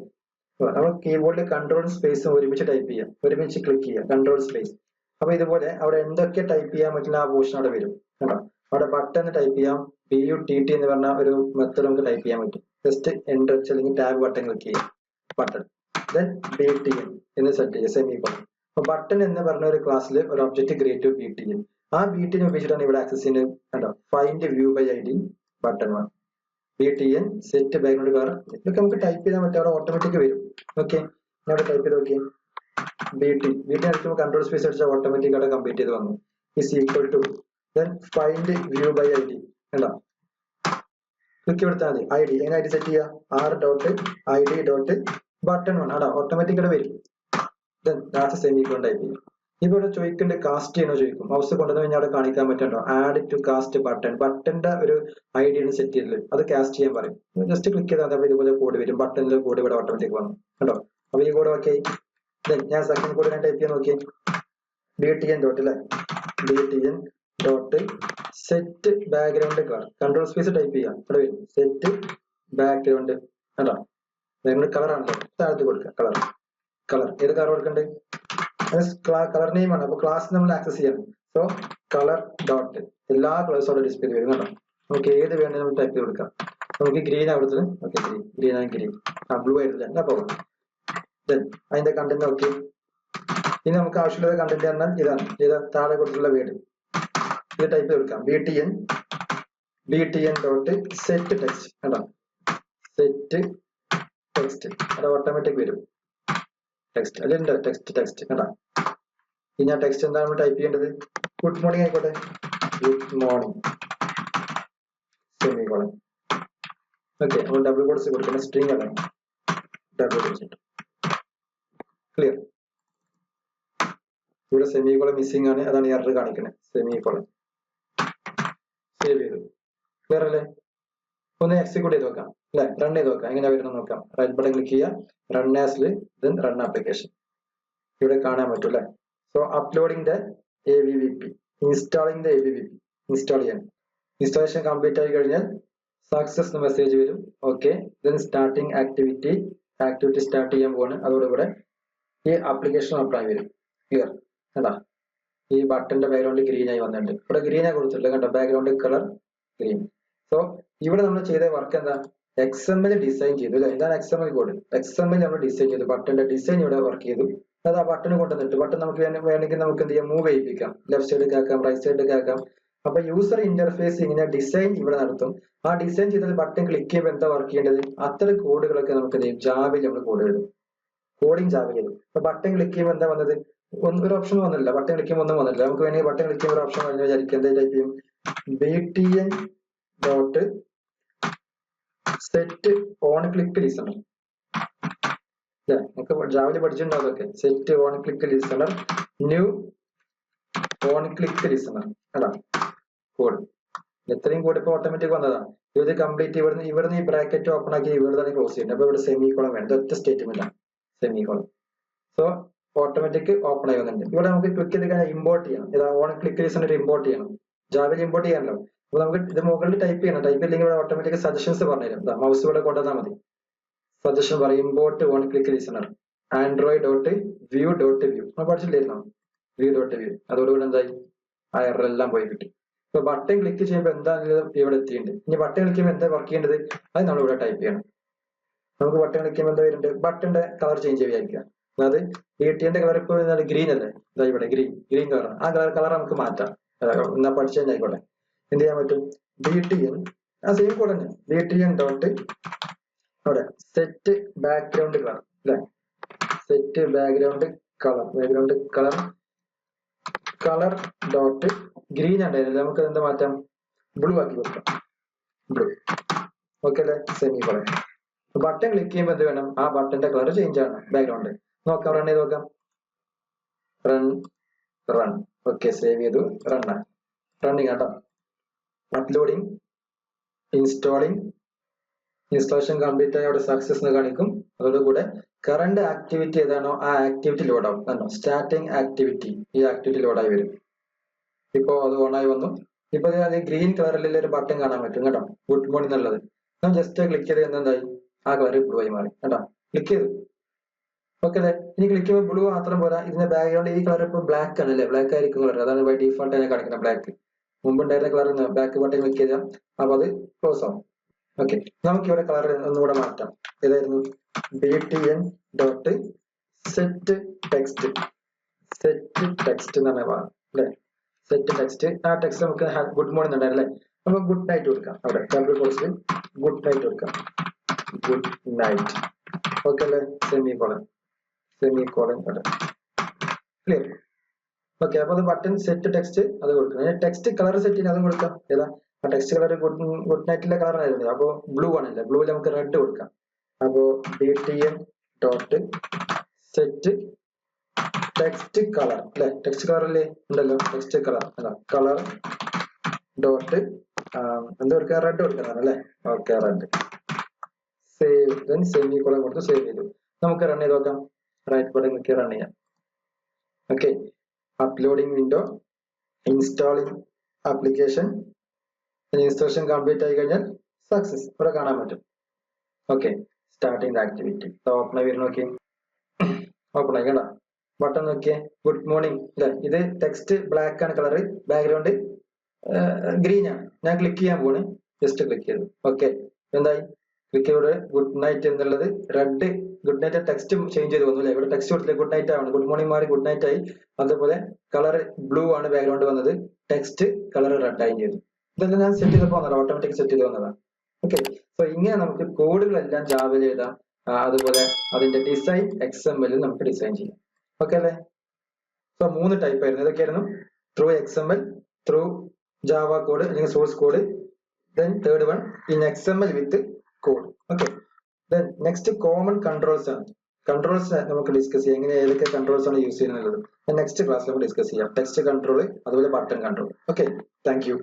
നമ്മൾ കീബോർഡിൽ കൺട്രോൾ സ്പേസ് ഒരുമിച്ച് ടൈപ്പ് ചെയ്യാം, ഒരുമിച്ച് ക്ലിക്ക് ചെയ്യുക, കൺട്രോൾ സ്പേസ്. അപ്പൊ ഇതുപോലെ അവിടെ എന്തൊക്കെ ടൈപ്പ് ചെയ്യാൻ പറ്റുന്ന ആ പോർഷൻ അവിടെ വരും. കേട്ടോ, അവിടെ ബട്ടൺ ടൈപ്പ് ചെയ്യാം. BUTT എന്ന് പറഞ്ഞ ഒരു മെത്തേഡ് നമുക്ക് ടൈപ്പ് ചെയ്യാൻ പറ്റും. ജസ്റ്റ് എൻ്റർ അല്ലെങ്കിൽ ടാബ് ബട്ടൺ ക്ലിക്ക് ചെയ്യാം, ബട്ടൺ. ദെൻ BTN എന്ന് സെറ്റ് ചെയ്യുക, സെമികോളൻ. അപ്പൊ ബട്ടൺ എന്ന് പറഞ്ഞ ഒരു ക്ലാസ്സിൽ ഒരു ഒബ്ജക്ട് ക്രിയേറ്റ് BTN. ആ BTN ഉപയോഗിച്ചിട്ടാണ് ഇവിടെ ആക്സസ് ചെയ്യുന്നത്. കണ്ടോ, find view by ID button1, BTN set background colour. ഇതൊക്കെ നമുക്ക് ടൈപ്പ് ചെയ്താൽ പറ്റും, അവിടെ ഓട്ടോമാറ്റിക് വരും. ഓക്കെ, ഞാൻ ടൈപ്പ് ചെയ്ത് നോക്കി. BT അടിക്കുമ്പോൾ കൺട്രോൾ സ്പേസ് അടിച്ചാൽ ഓട്ടോമാറ്റിക് അവിടെ കംപ്ലീറ്റ് ചെയ്ത് വന്നു. Is equal to then find view by ID. കണ്ടോ, ക്ലിക്ക് കൊടുത്താൽ മതി. ID എങ്ങനെ ID സെറ്റ് ചെയ്യുക? r.id.button1 ആടാ, ഓട്ടോമാറ്റിക് അവിടെ വരും. ദെൻ ലാസ്റ്റ് സെമികോളൻ ടൈപ്പ് ചെയ്യും. ഇപ്പൊ ഇവിടെ ചോദിക്കേണ്ട കാസ്റ്റ് ചെയ്യണോ ചോദിക്കും. മൗസ് കൊണ്ടുവന്ന് കഴിഞ്ഞാൽ അവിടെ കാണിക്കാൻ പറ്റുന്നുണ്ടോ? Add to cast button. ബട്ടന്റെ ഒരു ID ആണ് സെറ്റ് ചെയ്തത്, അത് കാസ്റ്റ് ചെയ്യാൻ പറയും. ജസ്റ്റ് ക്ലിക്ക് ചെയ്താൽ അപ്പൊ ഇതുപോലെ കോഡ് വരും. ബട്ടണിലെ കോഡ് ഇവിടെ ഓട്ടോമാറ്റിക് വന്നു. കണ്ടോ, അപ്പൊ ഈ കോഡ് ഓക്കെ. ഞാൻ സെക്കൻഡ് കോഡ് ഞാൻ ടൈപ്പ് ചെയ്യാൻ നോക്കി. BTN ഡോട്ട് അല്ലെ, BTN dot set background colour. Control space type ചെയ്യാം, ഇവിടെ വരും സെറ്റ് ബാക്ക്ഗ്രൗണ്ട്. കണ്ടോ, ബാക്ക്ഗ്രൗണ്ട് കളർ ആണല്ലോ, താഴത്ത് കൊടുക്കുക. കളർ ഏത് കളർ കൊടുക്കണ്ടേ? കളർ നെയിം ആണ്. അപ്പൊ ക്ലാസ് നമ്മൾ ആക്സസ് ചെയ്യണം. സോ കളർ ഡോട്ട് എല്ലാ കളേഴ്സോടെ ഡിസ്പ്ലേ വരും. കണ്ടോ, നമുക്ക് ഏത് വേണമെങ്കിലും നമ്മൾ ടൈപ്പ് ചെയ്ത് കൊടുക്കാം. നമുക്ക് ഗ്രീൻ ആവുന്നത്. ഓക്കെ, ഗ്രീൻ ആണ് ഗ്രീൻ. ബ്ലൂ ആയിട്ടില്ല, എന്നാ പോകാം. ദെൻ അതിന്റെ കണ്ടന്റ് ഓക്കെ. ഇനി നമുക്ക് ആവശ്യമുള്ള കണ്ടന്റ് പറഞ്ഞാൽ ഇതാണ്. താഴെ കൊടുത്തുള്ള വേർഡ് ഇത് ടൈപ്പ് ചെയ്ത് കൊടുക്കാം. BTN dot set text. കണ്ടോ, സെറ്റ് ടെക്സ്റ്റ്, അത് ഓട്ടോമാറ്റിക് വരും. ടെക്സ്റ്റ് അല്ലുണ്ട്, ടെക്സ്റ്റ് കണ്ടാ. ഇനി ആ ടെക്സ്റ്റ് എന്താണ് നമ്മൾ ടൈപ്പ് ചെയ്യേണ്ടത്? ഗുഡ് മോർണിംഗ് ആയിക്കോട്ടെ, ഗുഡ് മോർണിംഗ് സെമികോളൻ. ഓക്കെ, നമ്മൾ ഡബിൾ കോട്ട്സ് കൊടുക്കുന്ന സ്ട്രിംഗ് അല്ല, ഡബിൾ കോട്ട്സ്. ക്ലിയർ? ഇവിടെ സെമികോളൻ മിസ്സിംഗ് ആണ്, അതാണ് എറർ കാണിക്കുന്നത്. സെമികോളൻ സേവ് ചെയ്തു. ക്ലിയർ അല്ലേ? ഒന്ന് എക്സിക്യൂട്ട് ചെയ്ത് നോക്കാം അല്ലെ, റൺ ചെയ്ത് നോക്കാം, എങ്ങനെ വരുന്നത് നോക്കാം. റൈറ്റ് ബട്ടൺ ക്ലിക്ക് ചെയ്യുക, run as, then run application. ഇവിടെ കാണാൻ പറ്റും അല്ലെ. So uploading the AVVP, installing the AVVP. Install ചെയ്യാൻ, ഇൻസ്റ്റാളേഷൻ കംപ്ലീറ്റ് ആയി കഴിഞ്ഞാൽ സക്സസ് മെസ്സേജ് വരും. Okay, then starting activity start ചെയ്യാൻ പോവാണ്. അതോടുകൂടെ ഈ ആപ്ലിക്കേഷൻ അപ്ലൈ വരും. ക്ലിയർ? കണ്ടാ, ഈ ബട്ടന്റെ ബാക്ക്ഗ്രൗണ്ട് ഗ്രീൻ ആയി വന്നിട്ടുണ്ട്. ഇവിടെ ഗ്രീൻ ആയി കൊടുത്തിട്ടില്ല, കണ്ടോ, ബാക്ക്ഗ്രൗണ്ട് കളർ ഗ്രീൻ. സോ ഇവിടെ നമ്മൾ ചെയ്ത വർക്ക് എന്താ? XML ഡിസൈൻ ചെയ്തു അല്ലെ. ഇതാണ് XML കോഡ്. XML നമ്മൾ ഡിസൈൻ ചെയ്തു, ബട്ടന്റെ ഡിസൈൻ ഇവിടെ വർക്ക് ചെയ്തു. അത് ആ ബട്ടൺ കൊണ്ടുവന്നിട്ട് ബട്ടൺ നമുക്ക് വേണമെങ്കിൽ നമുക്ക് എന്ത് ചെയ്യാം, മൂവ് ചെയ്യിപ്പിക്കാം. ലെഫ്റ്റ് സൈഡിലേക്ക് ആക്കാം, റൈറ്റ് സൈഡിലേക്ക് ആക്കാം. അപ്പൊ യൂസർ ഇന്റർഫേസ് ഇങ്ങനെ ഡിസൈൻ ഇവിടെ നടത്തും. ആ ഡിസൈൻ ചെയ്തത് ബട്ടൺ ക്ലിക്ക് ചെയ്യുമ്പോൾ എന്താ വർക്ക് ചെയ്യേണ്ടത്? അത്തരം കോഡുകളൊക്കെ നമുക്ക് എന്ത് ചെയ്യും, ജാവയിൽ നമ്മൾ കോഡ് എഴുതും. കോഡിങ് ജാവ ചെയ്തു. അപ്പൊ ബട്ടൺ ക്ലിക്ക് ചെയ്യുമ്പോൾ എന്താ വന്നത്? ഒരു ഓപ്ഷൻ വന്നില്ല, ബട്ടൺ ക്ലിക്ക് ചെയ്യുമ്പോൾ ഒന്നും വന്നില്ല. നമുക്ക് വേണമെങ്കിൽ ബട്ടൺ ക്ലിക്ക് ചെയ്യുമ്പോൾ ഒരു ഓപ്ഷൻ വന്നു വിചാരിക്കും. എന്താ ടൈപ്പ് ചെയ്യും? BTN dot set on click listener. നമുക്ക് ജാവയിൽ പഠിച്ചിട്ടുണ്ടാവും അതൊക്കെ. Set on click listener new on click listener അല്ല കോഡ്. ഇത്രയും കോഡ് ഇപ്പൊ ഓട്ടോമാറ്റിക് വന്നതാണ്. ഇത് കംപ്ലീറ്റ് ഇവിടുന്ന് ഈ ബ്രാക്കറ്റ് ഓപ്പൺ ആക്കി ഇവിടെ തന്നെ ക്ലോസ് ചെയ്യുന്നത്. അപ്പൊ ഇവിടെ സെമി കോളം വേണം. ഒറ്റ സ്റ്റേറ്റ്മെന്റ് ആണ് semi column. So automatic open ആയി വന്നിട്ടുണ്ട്. ഇവിടെ നമുക്ക് ക്ലിക്ക് ചെയ്ത് കഴിഞ്ഞാൽ ഇമ്പോർട്ട് ചെയ്യണം. ഇതാ ഓൺ ക്ലിക്ക് ലിസണർ ഇമ്പോർട്ട് ചെയ്യണം. ജാവയിൽ ഇമ്പോർട്ട് ചെയ്യാനല്ലോ. അപ്പൊ നമുക്ക് ഇത് മുകളിൽ ടൈപ്പ് ചെയ്യണം. ടൈപ്പ് ചെയ്യില്ലെങ്കിൽ ഇവിടെ ഓട്ടോമാറ്റിക് സജഷൻസ് പറഞ്ഞുതരും. മൗസ് ഇവിടെ കൊണ്ടുവന്നാൽ മതി. സജഷൻ പറയും import on click listener Android dot view dot view നമ്മൾ പഠിച്ചില്ലായിരുന്നോ? View dot view. അതോടുകൂടി എന്തായി ആ എറർ എല്ലാം പോയി കിട്ടി. ഇപ്പൊ ബട്ടൺ ക്ലിക്ക് ചെയ്യുമ്പോൾ എന്താണെങ്കിലും ഇവിടെ എത്തിയിട്ടുണ്ട്. ഇനി ബട്ടൺ ക്ലിക്ക് ചെയ്യുമ്പോൾ എന്താ വർക്ക് ചെയ്യേണ്ടത് അത് നമ്മൾ ഇവിടെ ടൈപ്പ് ചെയ്യണം. നമുക്ക് ബട്ടൺ ക്ലിക്ക് ചെയ്യുമ്പോൾ എന്താ വരുന്നുണ്ട്? ബട്ടന്റെ കളർ ചേഞ്ച് ചെയ്യാതിരിക്കുക. അതായത് BTN കളർ ഇപ്പോൾ ഗ്രീൻ അല്ലേ? ഇതാ ഇവിടെ ഗ്രീൻ കളർ. ആ കളർ നമുക്ക് മാറ്റാം. എന്നാ പഠിച്ചു ആയിക്കോട്ടെ. എന്ത് ചെയ്യാൻ പറ്റും? BTN ആ സെയിം കോഡ് തന്നെ. BTN ഡോട്ട് അവിടെ സെറ്റ് ബാക്ക്ഗ്രൗണ്ട് കളർ അല്ലെ? Set background colour dot green ഉണ്ടായിരുന്നില്ല, നമുക്ക് എന്താ മാറ്റാം? ബ്ലൂ ആക്കി കൊടുക്കാം. ബ്ലൂ. ഓക്കെ അല്ലെ? Semi colon. ബട്ടൺ ക്ലിക്ക് ചെയ്യുമ്പോൾ എന്ത് വേണം? ആ ബട്ടന്റെ കളർ ചേഞ്ച് ആണ് ബാക്ക്ഗ്രൗണ്ട്. നോക്കാം, റൺ ചെയ്ത് നോക്കാം. റൺ. ഓക്കെ, സേവ് ചെയ്തു. റണ്ണാണ്. റണ്ണിങ് കേട്ടോ. അപ്ലോഡിങ്, ഇൻസ്റ്റലേഷൻ കംപ്ലീറ്റ് ആയി അവിടെ സക്സസ് എന്ന് കാണിക്കും. അതോടുകൂടെ കറണ്ട് ആക്ടിവിറ്റി ഏതാണോ ആ ആക്ടിവിറ്റി ലോഡ് ആവും. കണ്ടോ? Starting activity. ഈ ആക്ടിവിറ്റി ലോഡായി വരും. ഇപ്പോ അത് ഓണായി വന്നു. ഇപ്പൊ അത് ഗ്രീൻ കളറിലുള്ള ഒരു ബട്ടൺ കാണാൻ പറ്റും കേട്ടോ, ഗുഡ് മോർണിംഗ് എന്നുള്ളത്. ഞാൻ ജസ്റ്റ് ക്ലിക്ക് ചെയ്ത് എന്തായി ആ കളർ ബ്ലൂ ആയി മാറി കേട്ടോ. ക്ലിക്ക് ചെയ്തു. ഓക്കെ അല്ലേ? ഇനി ക്ലിക്ക് ചെയ്യുമ്പോൾ ബ്ലൂ മാത്രം പോരാ, ഇതിന്റെ ബാക്ക്ഗ്രൗണ്ട് ഈ കളർ ഇപ്പൊ ബ്ലാക്ക് ആണ് അല്ലേ? ബ്ലാക്ക് ആയിരിക്കും കളർ. അതാണ് ബൈ ഡീഫോൾട്ട് ഞാൻ കാണിക്കുന്ന ബ്ലാക്ക്. മുമ്പുണ്ടായിരുന്ന കളർ ബാക്ക് ബട്ടൺ ക്ലിക്ക് ചെയ്താൽ അപ്പൊ അത് ക്ലോസ് ആവും. ഓക്കെ, നമുക്ക് ഇവിടെ കളർ ഒന്നുകൂടെ മാറ്റാം. ഏതായിരുന്നു? BTN ഡോട്ട് സെറ്റ് ടെക്സ്റ്റ് എന്ന് പറഞ്ഞ ഭാഗം അല്ലെ? Set text. ആ ടെക്സ്റ്റ് നമുക്ക് ഗുഡ് മോർണിംഗ് ഉണ്ടായിരുന്നല്ലേ? നമുക്ക് ഗുഡ് നൈറ്റ് കൊടുക്കാം. അവിടെ ഡബിൾ കോഴ്സിൽ ഗുഡ് നൈറ്റ് കൊടുക്കാം. Good night. ഓക്കെ അല്ലേ? Semi colon clear. ഓക്കെ, അപ്പൊ അത് ബട്ടൺ സെറ്റ് ടെക്സ്റ്റ് അത് കൊടുക്കണം. ടെക്സ്റ്റ് കളർ സെറ്റ് ചെയ്യാൻ അതും കൊടുക്കാം. ഏതാ? ആ ടെക്സ്റ്റ് കളർ ഗുഡ് നൈറ്റിലെ കളർ ആയിരുന്നു. അപ്പൊ ബ്ലൂ ആണല്ലേ? ബ്ലൂവിൽ നമുക്ക് റെഡ് കൊടുക്കാം. അപ്പോ BTN dot set text colour അല്ലെ? ടെക്സ്റ്റ് കളർ അല്ലേ ഉണ്ടല്ലോ? ടെക്സ്റ്റ് കളർ ഡോട്ട് എന്താ കൊടുക്കുക? റെഡ് കൊടുക്കുന്നതാണ് അല്ലെ? Okay, red. Save. Then semi colon കൊടുത്ത് സേവ് ചെയ്തു. നമുക്ക് റൺ ചെയ്ത് നോക്കാം. റൈറ്റ് ബട്ടൺ ക്ലിക്ക് റൺ ചെയ്യാം. Okay, uploading window, installing application. Installation complete ആയി കഴിഞ്ഞാൽ സക്സസ് ഇവിടെ കാണാൻ പറ്റും. ഓക്കെ, സ്റ്റാർട്ടിംഗ് ആക്ടിവിറ്റി ഓപ്പൺ ആയി വരും. നോക്കി, ഓപ്പൺ ആയി കേട്ടോ. ബട്ടൺ നോക്കിയേ, ഗുഡ് മോർണിംഗ് അല്ലെ? ഇത് ടെക്സ്റ്റ് ബ്ലാക്ക് ആണ് കളർ, ബാക്ക്ഗ്രൗണ്ട് ഗ്രീൻ ആണ്. ഞാൻ ക്ലിക്ക് ചെയ്യാൻ പോണ്. ജസ്റ്റ് ക്ലിക്ക് ചെയ്തു. ഓക്കെ, എന്തായി? ക്ലിക്ക് ചെയ്ത് ഗുഡ് നൈറ്റ് എന്നുള്ളത് red. Good night text change ചെയ്ത് വന്നു അല്ലെ? ഇവിടെ ടെക്സ്റ്റ് കൊടുത്തില്ല, ഗുഡ് നൈറ്റ് ആണ്. ഗുഡ് മോർണിംഗ് മാറി ഗുഡ് നൈറ്റ് ആയി. അതുപോലെ കളർ ബ്ലൂ ആണ് ബാക്ക്ഗ്രൗണ്ട് വന്നത്, ടെക്സ്റ്റ് കളർ റെഡ് ആയി ചെയ്തു. ഇതെല്ലാം ഞാൻ സെറ്റ് ചെയ്തപ്പോൾ വന്നതാണ്, ഓട്ടോമാറ്റിക് സെറ്റ് ചെയ്ത് വന്നതാണ്. ഓക്കെ, സോ ഇങ്ങനെ നമുക്ക് കോഡുകളെല്ലാം ജാവയിൽ എഴുതാം. അതുപോലെ അതിന്റെ ഡിസൈൻ XML നമുക്ക് ഡിസൈൻ ചെയ്യാം. ഓക്കെ അല്ലേ? സോ 3 ടൈപ്പ് ആയിരുന്നു. ഇതൊക്കെയായിരുന്നു through XML, through Java code അല്ലെങ്കിൽ source code. Then third one in XML with code. Okay, then next common controls ആണ്. കൺട്രോൾസ് നമുക്ക് ഡിസ്കസ് ചെയ്യാം, എങ്ങനെ ഏതൊക്കെ കൺട്രോൾസ് ആണ് യൂസ് ചെയ്യുന്നത്. നെക്സ്റ്റ് ക്ലാസ്സിൽ നമുക്ക് ഡിസ്കസ് ചെയ്യാം. ടെക്സ്റ്റ് കൺട്രോൾ അതുപോലെ button control. Okay, thank you.